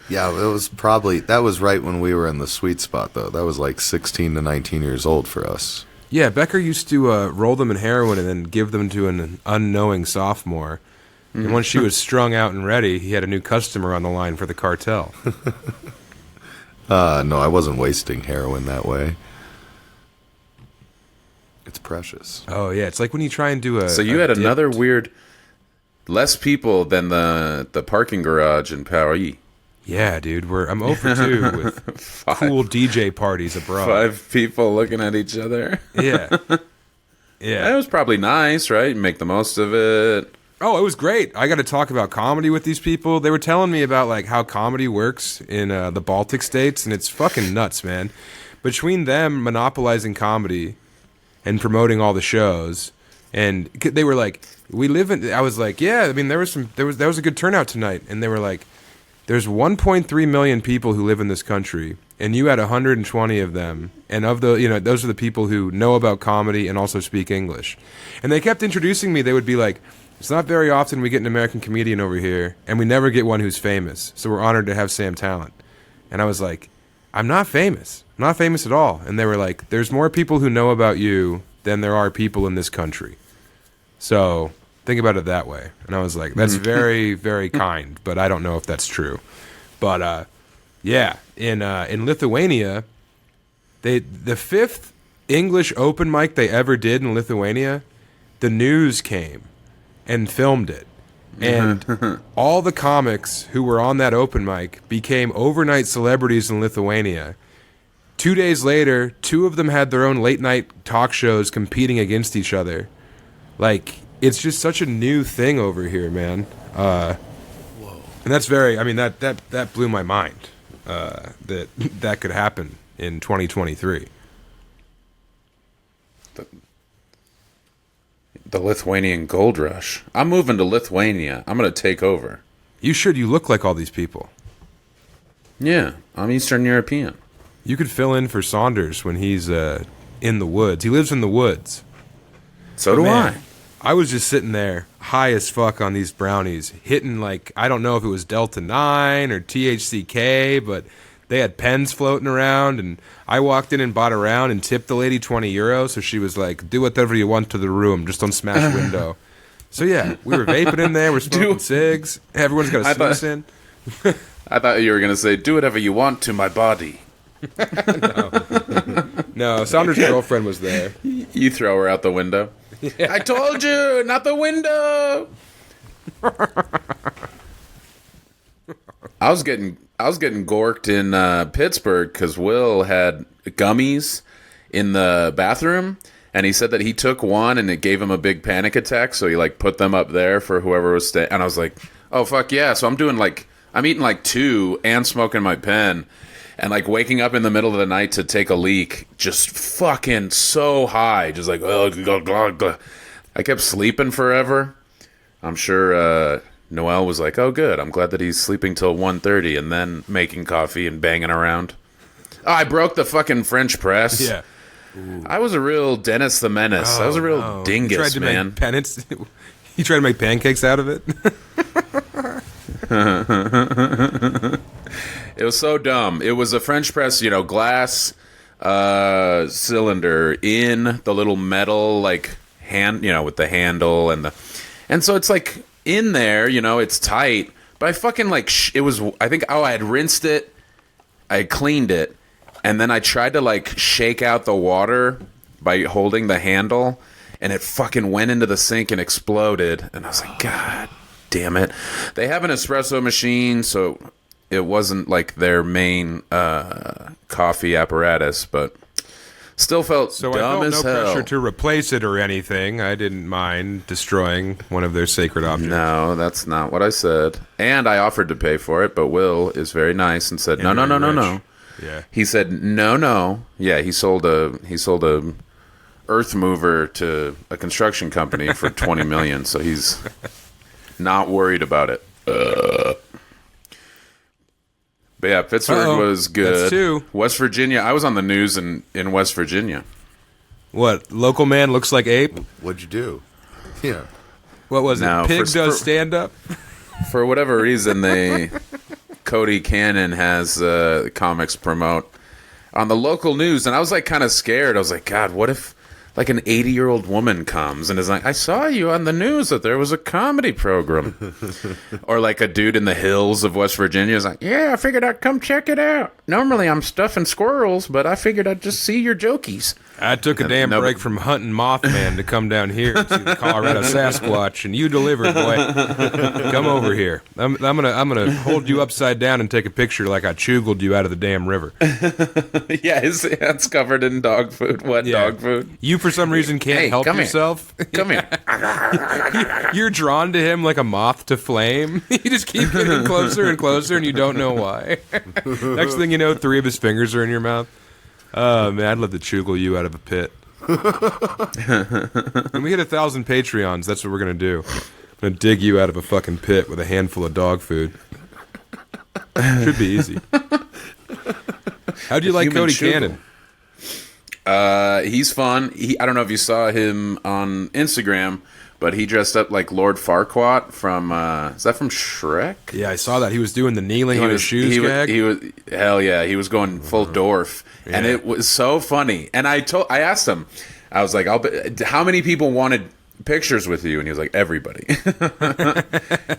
Yeah, that was right when we were in the sweet spot, though. That was like 16 to 19 years old for us. Yeah, Becker used to roll them in heroin and then give them to an unknowing sophomore. And once she was strung out and ready, he had a new customer on the line for the cartel. No, I wasn't wasting heroin that way. It's precious. Oh, yeah, it's like when you try and do a... So you had another weird... Less people than the parking garage in Paris. Yeah, dude, I'm 0 for 2 with cool DJ parties abroad. 5 people looking at each other. Yeah. Yeah. It was probably nice, right? Make the most of it. Oh, it was great. I got to talk about comedy with these people. They were telling me about like how comedy works in the Baltic states, and it's fucking nuts, man. Between them monopolizing comedy and promoting all the shows, and they were like, "We live in." I was like, "Yeah, I mean, that was a good turnout tonight," and they were like, "There's 1.3 million people who live in this country, and you had 120 of them, and of the, those are the people who know about comedy and also speak English." And they kept introducing me. They would be like, "It's not very often we get an American comedian over here, and we never get one who's famous, so we're honored to have Sam Tallent." And I was like, "I'm not famous. I'm not famous at all." And they were like, "There's more people who know about you than there are people in this country. So think about it that way." And I was like, "That's very, very kind, but I don't know if that's true." But yeah, in Lithuania, the 5th English open mic they ever did in Lithuania, the news came and filmed it. And all the comics who were on that open mic became overnight celebrities in Lithuania. 2 days later, 2 of them had their own late night talk shows competing against each other. Like, it's just such a new thing over here, man. Whoa. And that's that blew my mind, that could happen in 2023. The Lithuanian gold rush. I'm moving to Lithuania. I'm going to take over. You should. You look like all these people. Yeah, I'm Eastern European. You could fill in for Saunders when he's in the woods. He lives in the woods. So do I. I was just sitting there, high as fuck on these brownies, hitting like, I don't know if it was Delta 9 or THCK, but they had pens floating around, and I walked in and bought a round and tipped the lady €20, so she was like, do whatever you want to the room, just don't smash window. So yeah, we were vaping in there, we're smoking cigs, everyone's got a snus in. I thought you were going to say, do whatever you want to my body. No, Saunders' girlfriend was there. You throw her out the window. Yeah. I told you, not the window. I was getting gorked in Pittsburgh because Will had gummies in the bathroom, and he said that he took one and it gave him a big panic attack, so he like put them up there for whoever was staying. And I was like, oh fuck yeah! So I'm eating like two and smoking my pen. And, like, waking up in the middle of the night to take a leak, just fucking so high. Just like, oh, I kept sleeping forever. I'm sure Noel was like, oh, good. I'm glad that he's sleeping till 1:30 and then making coffee and banging around. Oh, I broke the fucking French press. Yeah. Ooh. I was a real Dennis the Menace. I was a real dingus, you tried to man. Make penance? You tried to make pancakes out of it? It was so dumb. It was a French press, glass cylinder in the little metal hand, with the handle and so it's like in there, it's tight. But I fucking it was. I think I had rinsed it, I had cleaned it, and then I tried to shake out the water by holding the handle, and it fucking went into the sink and exploded. And I was like, God damn it! They have an espresso machine, so it wasn't like their main coffee apparatus, but still felt dumb as hell. So I felt no pressure to replace it or anything. I didn't mind destroying one of their sacred objects. No, that's not what I said. And I offered to pay for it, but Will is very nice and said, no. Yeah. He said, no. Yeah, he sold a earth mover to a construction company for $20 million, so he's not worried about it. But yeah, Pittsburgh was good. That's two. West Virginia. I was on the news in West Virginia. What? Local man looks like ape? What'd you do? Yeah. What was it? Pig does stand up? For whatever reason, Cody Cannon has comics promote on the local news, and I was kind of scared. I was like, God, what if an 80-year-old woman comes and is like, I saw you on the news that there was a comedy program. Or a dude in the hills of West Virginia is like, yeah, I figured I'd come check it out. Normally I'm stuffing squirrels, but I figured I'd just see your jokies. I took a damn break from hunting Mothman to come down here to the Colorado Sasquatch, and you delivered, boy. Come over here. I'm gonna hold you upside down and take a picture like I chugled you out of the damn river. Yeah, his hand's covered in dog food, wet dog food. You, for some reason, can't help yourself. Come here. You're drawn to him like a moth to flame. You just keep getting closer and closer, and you don't know why. Next thing you know, 3 of his fingers are in your mouth. Oh, man, I'd love to chugle you out of a pit. When we hit 1,000 Patreons, that's what we're going to do. I'm going to dig you out of a fucking pit with a handful of dog food. Should be easy. How do you like Cody Cannon? He's fun. I don't know if you saw him on Instagram, but he dressed up like Lord Farquaad from, is that from Shrek? Yeah, I saw that. He was doing the kneeling on his shoes gag. He was, hell yeah, he was going full Dorf. Yeah. And it was so funny. And I asked him, I was like, how many people wanted pictures with you? And he was like, everybody.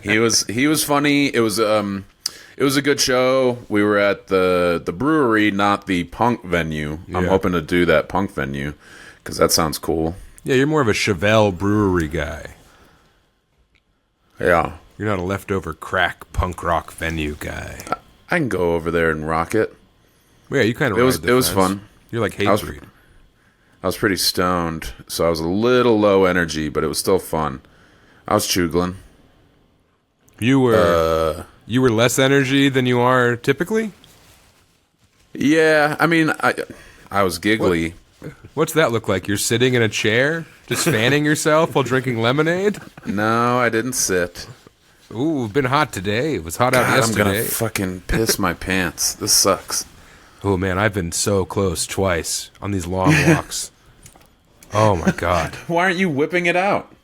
He was funny. It was a good show. We were at the brewery, not the punk venue. Yeah. I'm hoping to do that punk venue because that sounds cool. Yeah, you're more of a Chevelle brewery guy. Yeah. You're not a leftover crack punk rock venue guy. I can go over there and rock it. Yeah, you kind of. It was fun. You're like Hatebreed. I was pretty stoned, so I was a little low energy, but it was still fun. I was chugling. You were less energy than you are typically? Yeah, I mean, I was giggly. What's that look like? You're sitting in a chair, just fanning yourself while drinking lemonade? No, I didn't sit. Ooh, been hot today. It was hot out yesterday. I'm gonna fucking piss my pants. This sucks. Oh man, I've been so close twice on these long walks. Oh my God. Why aren't you whipping it out?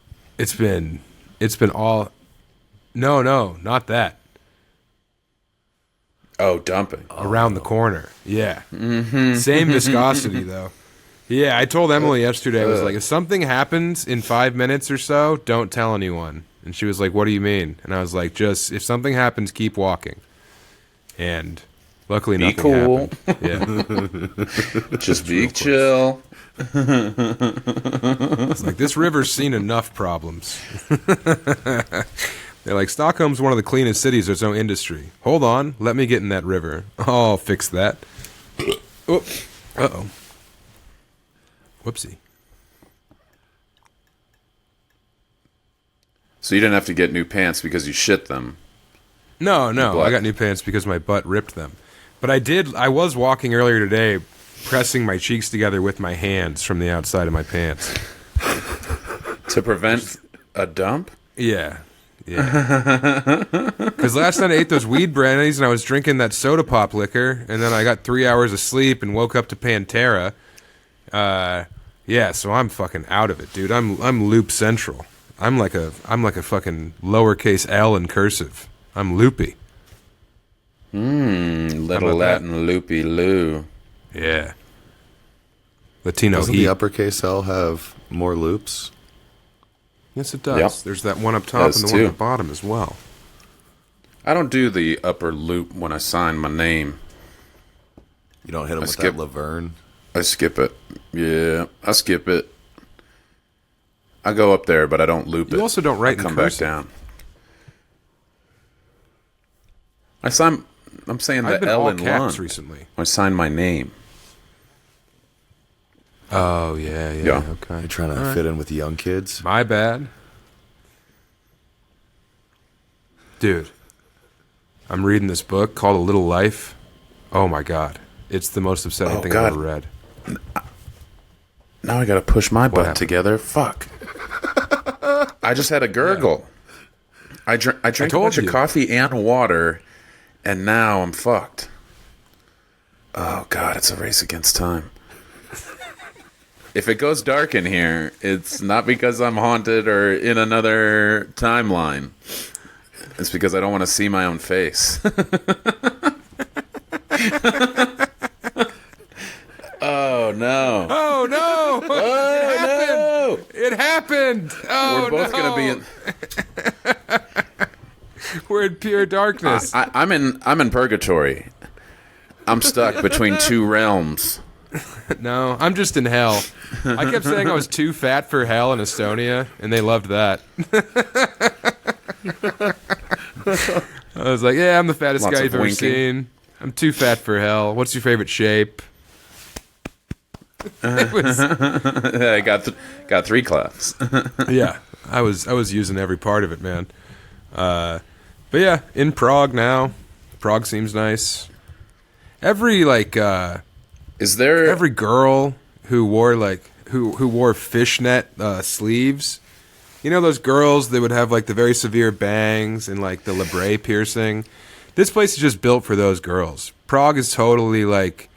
It's been all. No, not that. Oh, dumping. Around the corner. Yeah. Mm-hmm. Same viscosity, though. Yeah, I told Emily yesterday, I was like, if something happens in 5 minutes or so, don't tell anyone. And she was like, what do you mean? And I was like, just, if something happens, keep walking. And luckily Be nothing cool. happened. Yeah. Just be chill. It's like, this river's seen enough problems. They're like, Stockholm's one of the cleanest cities. There's no industry. Hold on. Let me get in that river. Oh, I'll fix that. Oh. Uh-oh. Whoopsie. So you didn't have to get new pants because you shit them. No. I got new pants because my butt ripped them. But I was walking earlier today, pressing my cheeks together with my hands from the outside of my pants. To prevent a dump? Yeah. Because last night I ate those weed brandies and I was drinking that soda pop liquor, and then I got 3 hours of sleep and woke up to Pantera. Yeah, so I'm fucking out of it, dude. I'm loop central. I'm like a fucking lowercase L in cursive. I'm loopy. Little Latin loopy loo. Yeah. Latino Doesn't heat. the uppercase L have more loops? Yes, it does. Yep. There's that one up top and the one at the bottom as well. I don't do the upper loop when I sign my name. You don't hit them with that Laverne? I skip it. Yeah, I skip it. I go up there, but I don't loop it. You also don't write in come cursive. Back down. I'm saying I've the been L all in caps Lund. recently. I sign my name. Oh, yeah, okay. You're trying to fit in with the young kids? My bad. Dude, I'm reading this book called A Little Life. Oh, my God. It's the most upsetting thing I've ever read. Now I gotta push my butt happened? together. Fuck. I just had a gurgle. I drank a bunch of coffee and water, and now I'm fucked. Oh, God, it's a race against time. If it goes dark in here, it's not because I'm haunted or in another timeline. It's because I don't want to see my own face. Oh, no. Oh, no! Oh, no! It happened! Oh, We're both going to be in... We're in pure darkness. I'm in purgatory. I'm stuck between two realms. No, I'm just in hell. I kept saying I was too fat for hell in Estonia, and they loved that. I was like, yeah, I'm the fattest Lots guy of you've ever winking. seen. I'm too fat for hell. What's your favorite shape? It was, I got 3 claps. yeah, I was using every part of it, man. But yeah, in Prague now. Prague seems nice. Every Is there every girl who wore who wore fishnet sleeves, you know those girls that would have like the very severe bangs and like the labrae piercing. This place is just built for those girls. Prague is totally like,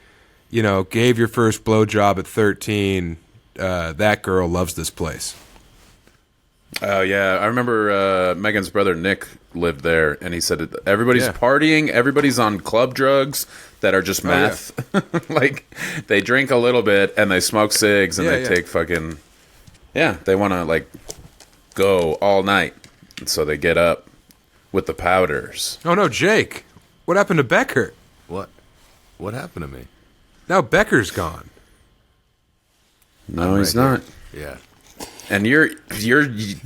you know, gave your first blowjob at 13. That girl loves this place. Oh, yeah. I remember Megan's brother Nick lived there, and he said everybody's partying, everybody's on club drugs that are just meth. Like, they drink a little bit, and they smoke cigs, and they take fucking... Yeah, they want to, like, go all night. And so they get up with the powders. Oh, no, Jake. What happened to Becker? What happened to me? Now Becker's gone. No, he's not. Yeah. And you're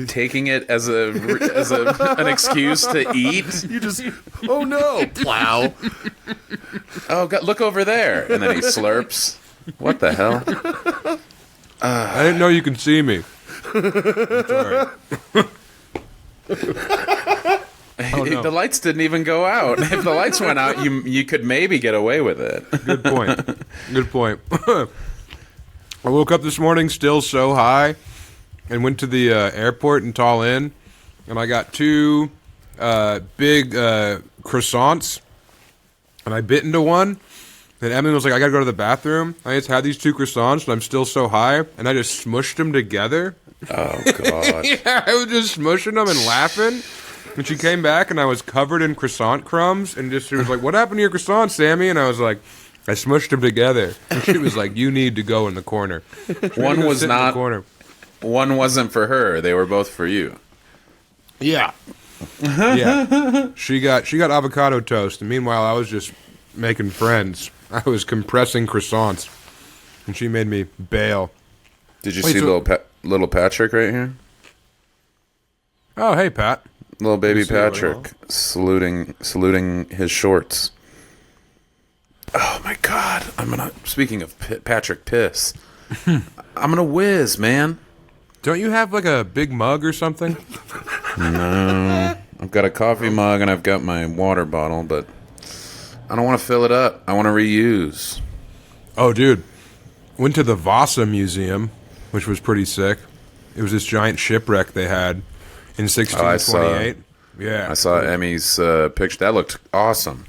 taking it as an excuse to eat. You just, oh no, plow. Oh God, look over there, and then he slurps. What the hell? I didn't know you can see me. Sorry. Oh, no. The lights didn't even go out. If the lights went out, you could maybe get away with it. Good point. Good point. I woke up this morning still so high and went to the airport in Tallent, and I got 2 big croissants, and I bit into one, and Emily was like, I gotta go to the bathroom. I just had these 2 croissants, and I'm still so high, and I just smushed them together, Oh, God. Yeah, I was just smushing them and laughing. And she came back, and I was covered in croissant crumbs. And she was like, "What happened to your croissant, Sammy?" And I was like, "I smushed them together." And she was like, "You need to go in the corner." One was sit in the not. corner. One wasn't for her. They were both for you. Yeah. Yeah. She got avocado toast, and meanwhile I was just making friends. I was compressing croissants, and she made me bail. Did you see little Patrick right here? Oh, hey, Pat. Little baby see it Patrick saluting his shorts. Oh my God! Speaking of Patrick piss, I'm gonna whiz, man. Don't you have like a big mug or something? No, I've got a coffee mug and I've got my water bottle, but I don't want to fill it up. I want to reuse. Oh, dude. Went to the Vasa Museum, which was pretty sick. It was this giant shipwreck they had in 1628. Yeah. I saw Emmy's picture. That looked awesome.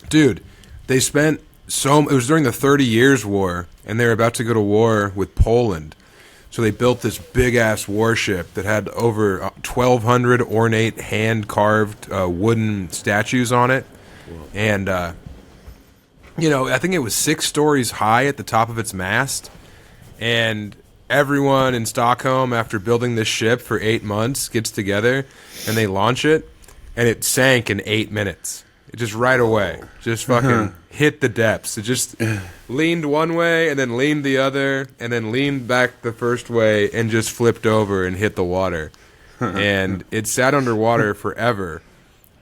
Dude, they spent it was during the 30 Years' War, and they were about to go to war with Poland. So they built this big-ass warship that had over 1,200 ornate hand-carved wooden statues on it. And, I think it was 6 stories high at the top of its mast. And everyone in Stockholm, after building this ship for 8 months, gets together, and they launch it, and it sank in 8 minutes. It just right away. Just fucking hit the depths. It just leaned one way and then leaned the other and then leaned back the first way and just flipped over and hit the water. And it sat underwater forever.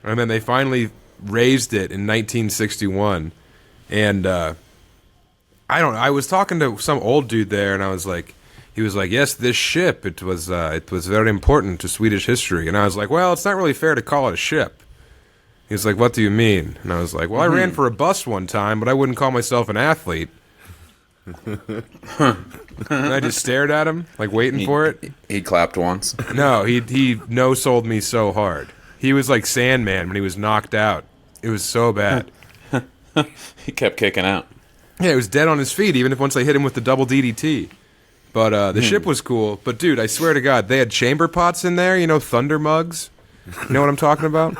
And then they finally raised it in 1961. And I was talking to some old dude there, and he was like, "Yes, this ship, it was very important to Swedish history." And I was like, "Well, it's not really fair to call it a ship." He's like, "What do you mean?" And I was like, "Well, I ran for a bus one time, but I wouldn't call myself an athlete." And I just stared at him, like waiting for it. He clapped once. No, he no-sold me so hard. He was like Sandman when he was knocked out. It was so bad. He kept kicking out. Yeah, he was dead on his feet, even if once I hit him with the double DDT. But the ship was cool. But, dude, I swear to God, they had chamber pots in there, thunder mugs. You know what I'm talking about?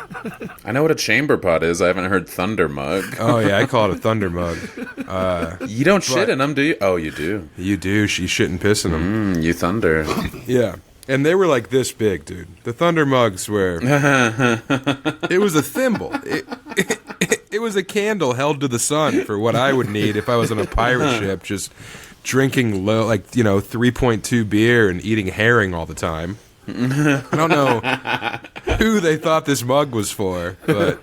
I know what a chamber pot is. I haven't heard thunder mug. Oh, yeah, I call it a thunder mug. You don't shit in them, do you? Oh, you do. You do. You shit and piss in them. You thunder. Yeah. And they were like this big, dude. The thunder mugs were... It was a thimble. It was a candle held to the sun for what I would need if I was on a pirate ship, just drinking 3.2 beer and eating herring all the time. I don't know who they thought this mug was for, but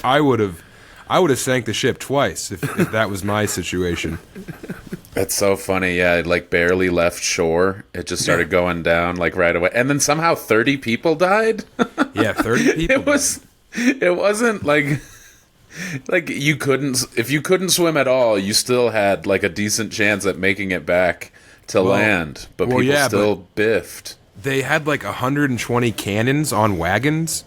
I would have sank the ship twice if that was my situation. That's so funny. Yeah, it like barely left shore. It just started going down like right away, and then somehow 30 people died. Yeah, 30 people. It wasn't like you couldn't, if you couldn't swim at all, you still had like a decent chance at making it back to land, but people still biffed. They had like 120 cannons on wagons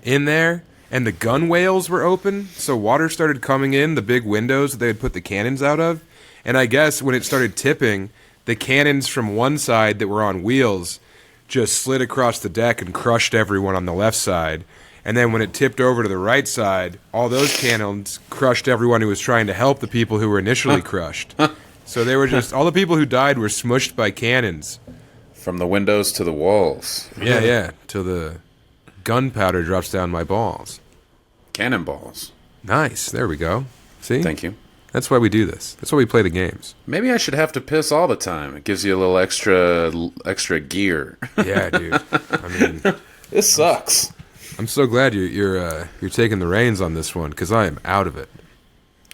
in there, and the gun whales were open, so water started coming in the big windows that they would put the cannons out of. And I guess when it started tipping, the cannons from one side that were on wheels just slid across the deck and crushed everyone on the left side. And then when it tipped over to the right side, all those cannons crushed everyone who was trying to help the people who were initially crushed. So they were just, all the people who died were smushed by cannons. From the windows to the walls. Yeah, till the gunpowder drops down my balls. Cannonballs. Nice, there we go. See? Thank you. That's why we do this. That's why we play the games. Maybe I should have to piss all the time. It gives you a little extra gear. Yeah, dude. I mean, this sucks. I'm so glad you're taking the reins on this one, because I am out of it.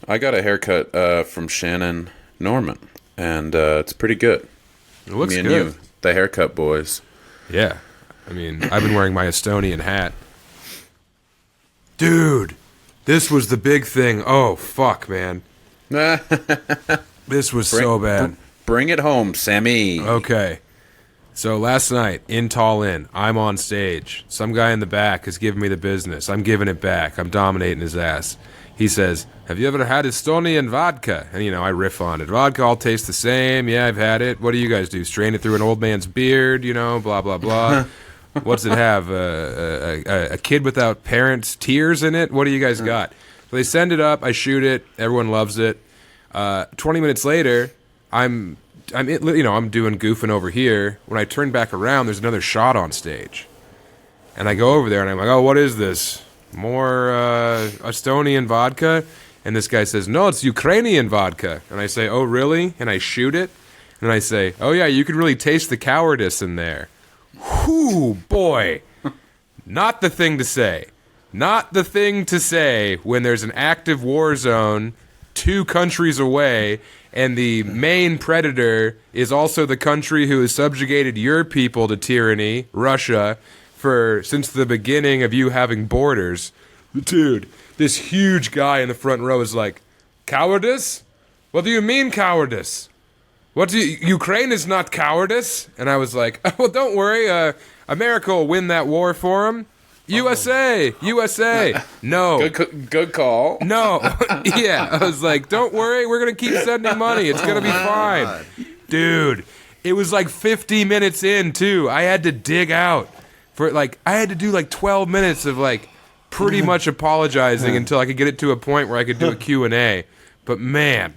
I got a haircut from Shannon Norman, and it's pretty good. It looks Me and good. you, the haircut boys. Yeah. I mean, I've been wearing my Estonian hat. Dude, this was the big thing. Oh, fuck, man. This was so bad. Bring it home, Sammy. Okay. So last night in Tallent, I'm on stage. Some guy in the back is giving me the business. I'm giving it back. I'm dominating his ass. he says, "Have you ever had Estonian vodka?" And, I riff on it. Vodka all tastes the same. Yeah, I've had it. What do you guys do? Strain it through an old man's beard, blah, blah, blah. What's it have? A kid without parents' tears in it? What do you guys got? So they send it up. I shoot it. Everyone loves it. 20 minutes later, I'm doing goofing over here. When I turn back around, there's another shot on stage. And I go over there and I'm like, "Oh, what is this? More Estonian vodka?" And this guy says, "No, it's Ukrainian vodka." And I say, "Oh, really?" And I shoot it. And I say, "Oh, yeah, you can really taste the cowardice in there." Whoo, boy. Not the thing to say. Not the thing to say when there's an active war zone 2 countries away, and the main predator is also the country who has subjugated your people to tyranny, Russia, since the beginning of you having borders. Dude, this huge guy in the front row is like, "Cowardice? What do you mean cowardice? Ukraine is not cowardice." And I was like, "Oh, well, don't worry, America will win that war for him. USA, USA." No. Good call. No. Yeah, I was like, "Don't worry, we're going to keep sending money. It's going to be fine." God. Dude, it was like 50 minutes in, too. I had to dig out. I had to do 12 minutes of pretty much apologizing until I could get it to a point where I could do a Q&A. But man,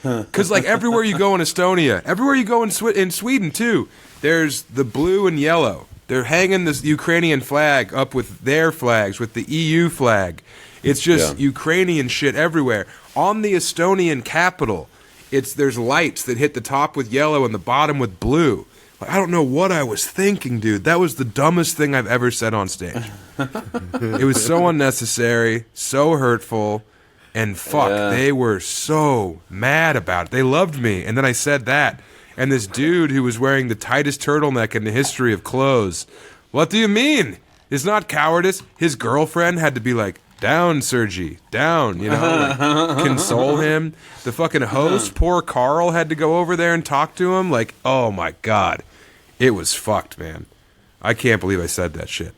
because everywhere you go in Estonia, everywhere you go in Sweden too, there's the blue and yellow. They're hanging this Ukrainian flag up with their flags, with the EU flag. It's just Ukrainian shit everywhere. On the Estonian capital, there's lights that hit the top with yellow and the bottom with blue. I don't know what I was thinking, dude. That was the dumbest thing I've ever said on stage. It was so unnecessary, so hurtful, and they were so mad about it. They loved me, and then I said that. And this dude who was wearing the tightest turtleneck in the history of clothes, "What do you mean? It's not cowardice." His girlfriend had to be like, "Down, Sergey, down," console him. The fucking host, poor Carl, had to go over there and talk to him. Oh my God. It was fucked, man. I can't believe I said that shit.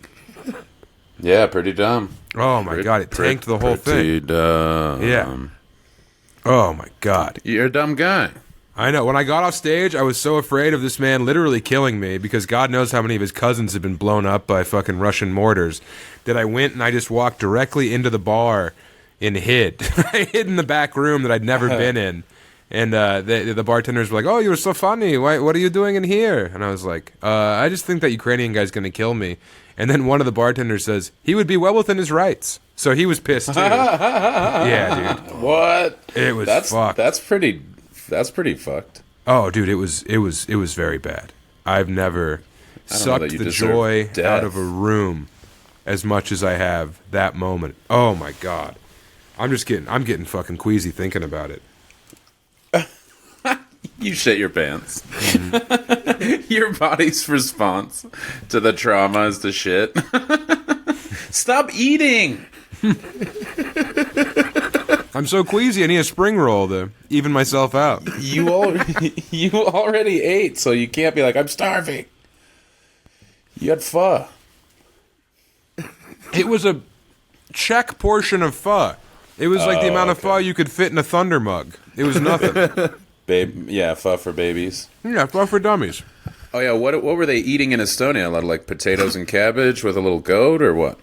Yeah, pretty dumb. Oh my God, it tanked the whole Pretty thing. dumb. Yeah. Oh my God. You're a dumb guy. I know. When I got off stage, I was so afraid of this man literally killing me because God knows how many of his cousins have been blown up by fucking Russian mortars that I went and I just walked directly into the bar and hid. I hid in the back room that I'd never been in. And the bartenders were like, "Oh, you were so funny. What are you doing in here?" And I was like, "I just think that Ukrainian guy's going to kill me." And then one of the bartenders says, "He would be well within his rights." So he was pissed too. Yeah, dude. What? It was fucked. That's pretty fucked. Oh, dude, it was very bad. I've never sucked the joy out of a room as much as I have that moment. Oh my God. I'm getting fucking queasy thinking about it. You shit your pants. Your body's response to the trauma is to shit. Stop eating. I'm so queasy. I need a spring roll to even myself out. You already ate, so you can't be like, "I'm starving." You had pho. It was a check portion of pho. It was like the amount of pho you could fit in a Thunder mug. It was nothing. Pho for babies. Yeah, pho for dummies. Oh yeah, what were they eating in Estonia? A lot of potatoes and cabbage with a little goat, or what?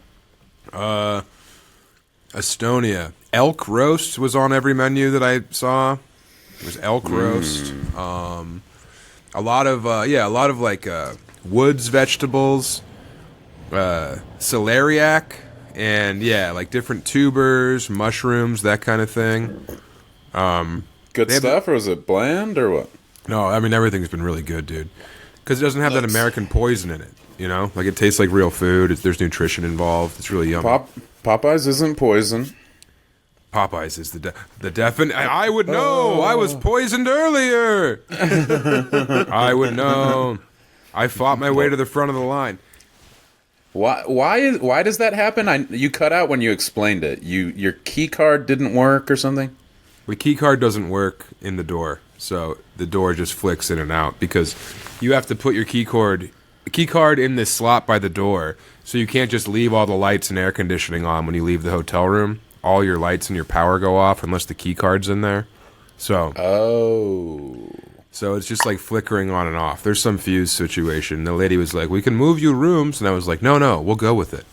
Estonia. Elk roast was on every menu that I saw. It was elk roast. A lot of woods vegetables, celeriac, and different tubers, mushrooms, that kind of thing. Good stuff, or was it bland, or what? No, I mean, everything's been really good, dude. Because it doesn't have that American poison in it, it tastes like real food. There's nutrition involved. It's really yummy. Popeyes isn't poison. Popeyes is the definite. I would know. I was poisoned earlier. I would know. I fought my way to the front of the line. Why does that happen? You cut out when you explained it. Your key card didn't work or something? The key card doesn't work in the door, so the door just flicks in and out because you have to put your key card in this slot by the door, so you can't just leave all the lights and air conditioning on when you leave the hotel room. all your lights and your power go off unless the key card's in there. So it's just like flickering on and off. There's some fuse situation. The lady was like, "We can move you rooms," and I was like, "No, we'll go with it."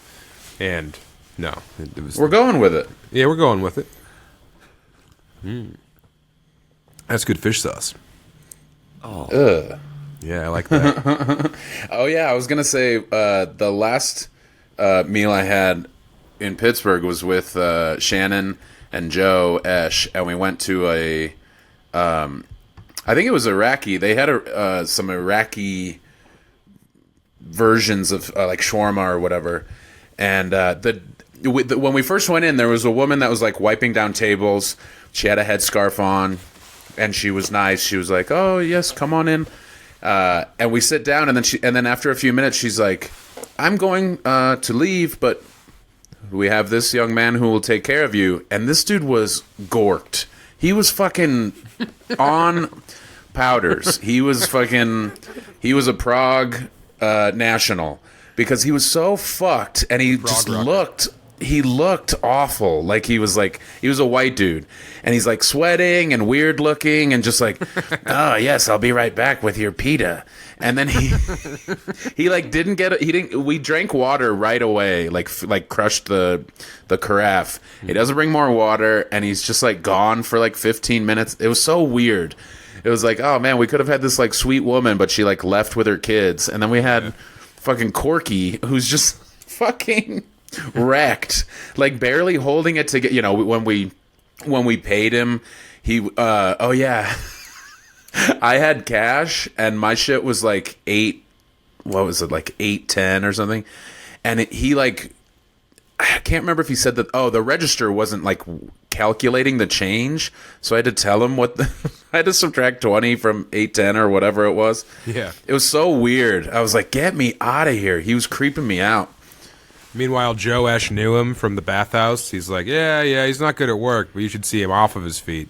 And no, it was. We're going with it. Yeah, we're going with it. That's good fish sauce. Ugh. Yeah, I like that. Oh yeah, I was gonna say the last meal I had in Pittsburgh was with Shannon and Joe Esch, and we went to a I think it was Iraqi. They had some Iraqi versions of like shawarma or whatever, and when we first went in, there was a woman that was like wiping down tables. She had a headscarf on, and she was nice. She was like, "Oh yes, come on in." And we sit down, and then after a few minutes, she's like, "I'm going to leave, but we have this young man who will take care of you." And this dude was gorked. He was fucking on powders. He was a Prague national because he was so fucked, and he just looked awful. Like he was a white dude, and he's like sweating and weird looking and just like, "Oh yes, I'll be right back with your pita." And then he like we drank water right away, like crushed the carafe. He doesn't bring more water, and he's just like gone for like 15 minutes. It was so weird. It was like, oh man, we could have had this like sweet woman, but she like left with her kids. And then we had fucking Corky, who's just fucking wrecked, like barely holding it together. You know, when we paid him, oh yeah, I had cash and my shit was like like 8.10 or something, and he like, I can't remember if he said that. Oh, the register wasn't like calculating the change, so I had to tell him I had to subtract 20 from 8.10 or whatever it was. Yeah, it was so weird. I was like, get me out of here. He was creeping me out. Meanwhile, Joe Esch knew him from the bathhouse. He's like, yeah, he's not good at work, but you should see him off of his feet.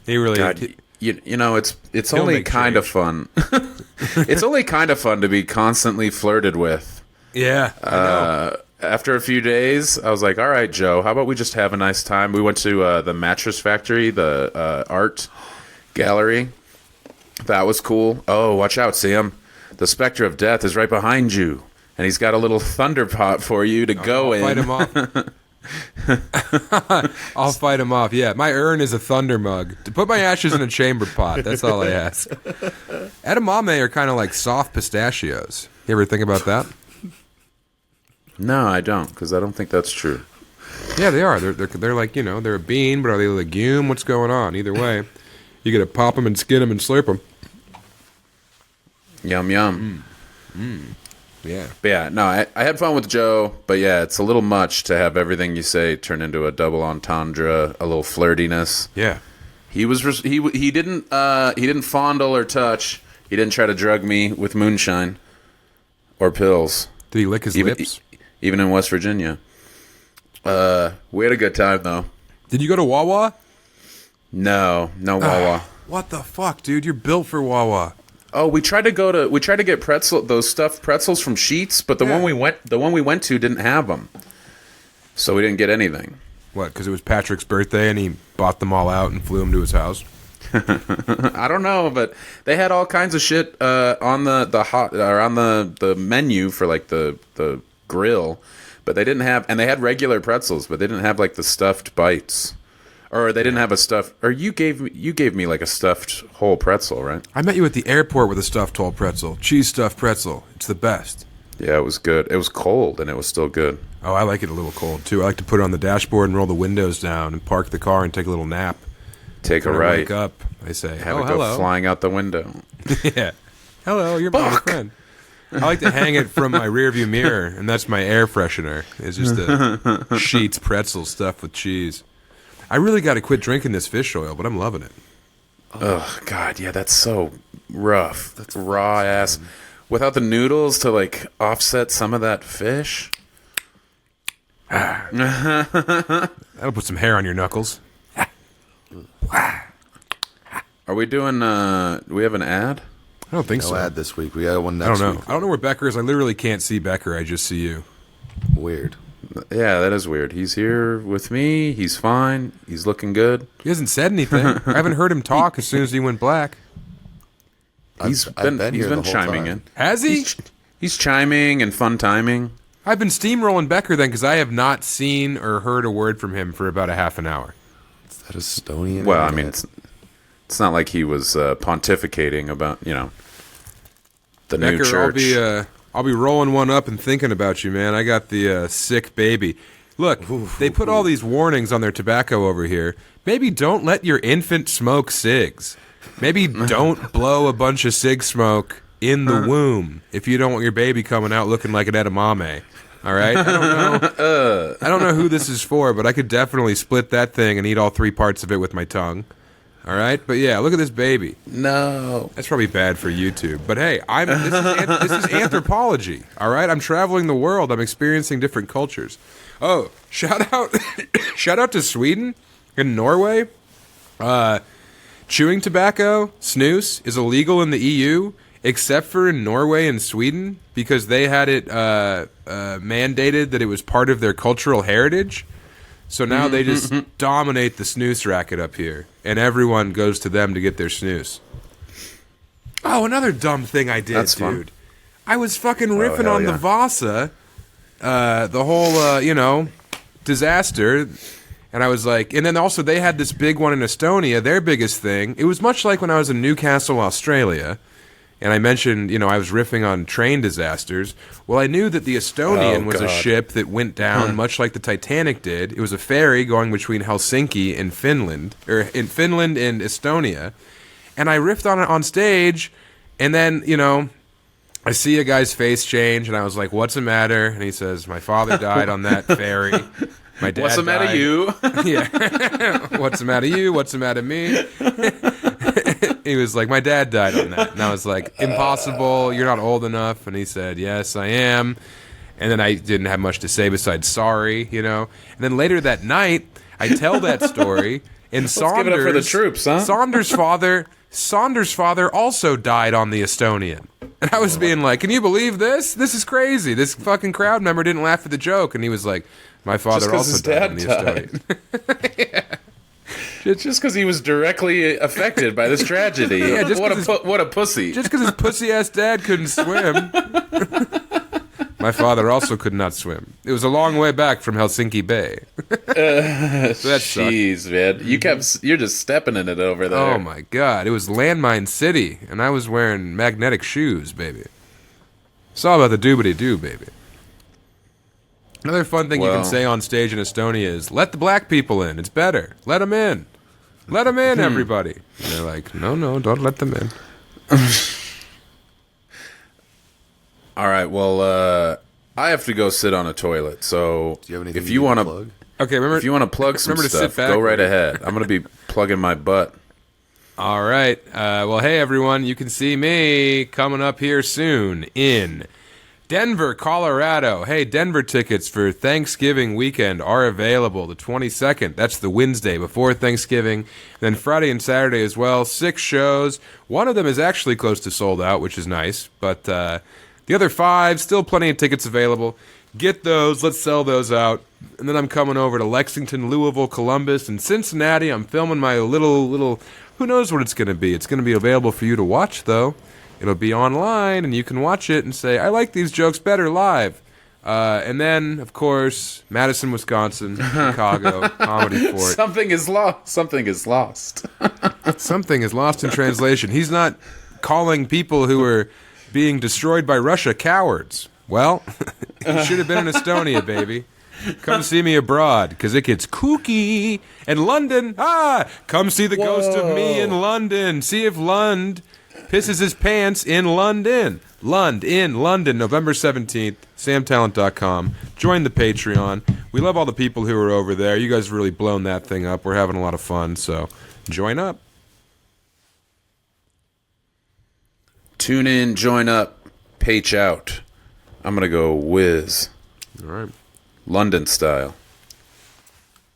He really... God, you know, it's only kind of fun. It's only kind of fun to be constantly flirted with. Yeah, I know. After a few days, I was like, all right, Joe, how about we just have a nice time? We went to the Mattress Factory, the art gallery. That was cool. Oh, watch out, Sam. The specter of death is right behind you. And he's got a little thunder pot for you to go in. Fight him off. I'll fight him off. Yeah, my urn is a thunder mug. To put my ashes in a chamber pot. That's all I ask. Edamame are kind of like soft pistachios. You ever think about that? No, I don't, because I don't think that's true. Yeah, they are. They're like, you know, they're a bean, but are they a legume? What's going on? Either way, you got to pop them and skin them and slurp them. Yum, yum. Yeah. But yeah, no, I had fun with Joe, but yeah, it's a little much to have everything you say turn into a double entendre, a little flirtiness. Yeah. He didn't fondle or touch. He didn't try to drug me with moonshine or pills. Did he lick his lips? Even in West Virginia. We had a good time though. Did you go to Wawa? No Wawa. What the fuck, dude? You're built for Wawa. Oh, we tried to get those stuffed pretzels from Sheetz, but the one we went to didn't have them, so we didn't get anything. What? Because it was Patrick's birthday and he bought them all out and flew them to his house. I don't know, but they had all kinds of shit on the menu for like the grill, but they didn't have, and they had regular pretzels, but they didn't have like the stuffed bites. Or they didn't have a stuffed... Or you gave me like a stuffed whole pretzel, right? I met you at the airport with a stuffed whole pretzel. Cheese stuffed pretzel. It's the best. Yeah, it was good. It was cold, and it was still good. Oh, I like it a little cold, too. I like to put it on the dashboard and roll the windows down and park the car and take a little nap. Take a when right. I wake up, I say, Have it hello. go flying out the window. Yeah. Hello, you're my friend. I like to hang it from my rearview mirror, and that's my air freshener. It's just a Sheetz pretzel stuffed with cheese. I really got to quit drinking this fish oil, but I'm loving it. Oh, God, yeah, that's so rough. That's raw ass. Without the noodles to, like, offset some of that fish. That'll put some hair on your knuckles. Are we doing, do we have an ad? I don't think No so. ad this week. We got one I next don't know. week. I don't know where Becker is. I literally can't see Becker. I just see you. Weird. Yeah, that is weird. He's here with me. He's fine. He's looking good. He hasn't said anything. I haven't heard him talk as soon as he went black. He's been chiming in. Has he? He's chiming and fun timing. I've been steamrolling Becker then because I have not seen or heard a word from him for about a half an hour. Is that Estonian? Well, I mean, it's not like he was pontificating about, the Becker, new church. I'll be rolling one up and thinking about you, man. I got the sick baby. Look, they put all these warnings on their tobacco over here. Maybe don't let your infant smoke cigs. Maybe don't blow a bunch of cig smoke in the womb if you don't want your baby coming out looking like an edamame. All right? I don't know who this is for, but I could definitely split that thing and eat all 3 parts of it with my tongue. All right? But yeah, look at this baby. No. That's probably bad for YouTube. But hey, this is anthropology. All right? I'm traveling the world. I'm experiencing different cultures. Oh, shout out to Sweden and Norway. Chewing tobacco, snus, is illegal in the EU, except for in Norway and Sweden, because they had it mandated that it was part of their cultural heritage. So now they just dominate the snus racket up here, and everyone goes to them to get their snus. Oh, another dumb thing I did, That's dude. fun. I was fucking riffing on the Vasa, the whole, disaster. And I was like, and then also they had this big one in Estonia, their biggest thing. It was much like when I was in Newcastle, Australia. And I mentioned, I was riffing on train disasters. Well, I knew that the Estonian was a ship that went down much like the Titanic did. It was a ferry going between Helsinki and Finland, or in Finland and Estonia. And I riffed on it on stage, and then, I see a guy's face change, and I was like, what's the matter? And he says, my father died on that ferry. My dad What's the matter, you? Yeah. What's the matter, you? What's the matter, me? He was like, my dad died on that. And I was like, impossible. You're not old enough. And he said, yes, I am. And then I didn't have much to say besides sorry, And then later that night, I tell that story. And Give it up for the troops, huh? Saunders' father also died on the Estonian. And I was being like, can you believe this? This is crazy. This fucking crowd member didn't laugh at the joke. And he was like, my father also died on the Estonian. Yeah. Just because he was directly affected by this tragedy. Yeah, what a pussy. Just because his pussy-ass dad couldn't swim. My father also could not swim. It was a long way back from Helsinki Bay. So that jeez, man. You're just stepping in it over there. Oh, my God. It was Landmine City, and I was wearing magnetic shoes, baby. It's all about the doobity-doo, baby. Another fun thing you can say on stage in Estonia is, let the black people in. It's better. Let them in. Let them in, everybody. And they're like, no, don't let them in. All right, well, I have to go sit on a toilet. So do you have anything if you want to plug? Okay, remember, if you want to plug some stuff, go right ahead. I'm going to be plugging my butt. All right. Well, hey, everyone. You can see me coming up here soon in Denver, Colorado. Hey, Denver tickets for Thanksgiving weekend are available the 22nd. That's the Wednesday before Thanksgiving. And then Friday and Saturday as well. 6 shows. One of them is actually close to sold out, which is nice. But the other 5, still plenty of tickets available. Get those. Let's sell those out. And then I'm coming over to Lexington, Louisville, Columbus, and Cincinnati. I'm filming my little, who knows what it's going to be. It's going to be available for you to watch, though. It'll be online, and you can watch it and say, I like these jokes better live. And then, of course, Madison, Wisconsin, Chicago, Comedy Fort. Something is lost. Something is lost. Something is lost in translation. He's not calling people who are being destroyed by Russia cowards. Well, you should have been in Estonia, baby. Come see me abroad, because it gets kooky. And London, come see the ghost of me in London. See if Lund pisses his pants in London. Lund in London, November 17th, samtalent.com. Join the Patreon. We love all the people who are over there. You guys have really blown that thing up. We're having a lot of fun, so join up. Tune in, join up, page out. I'm going to go whiz. All right. London style.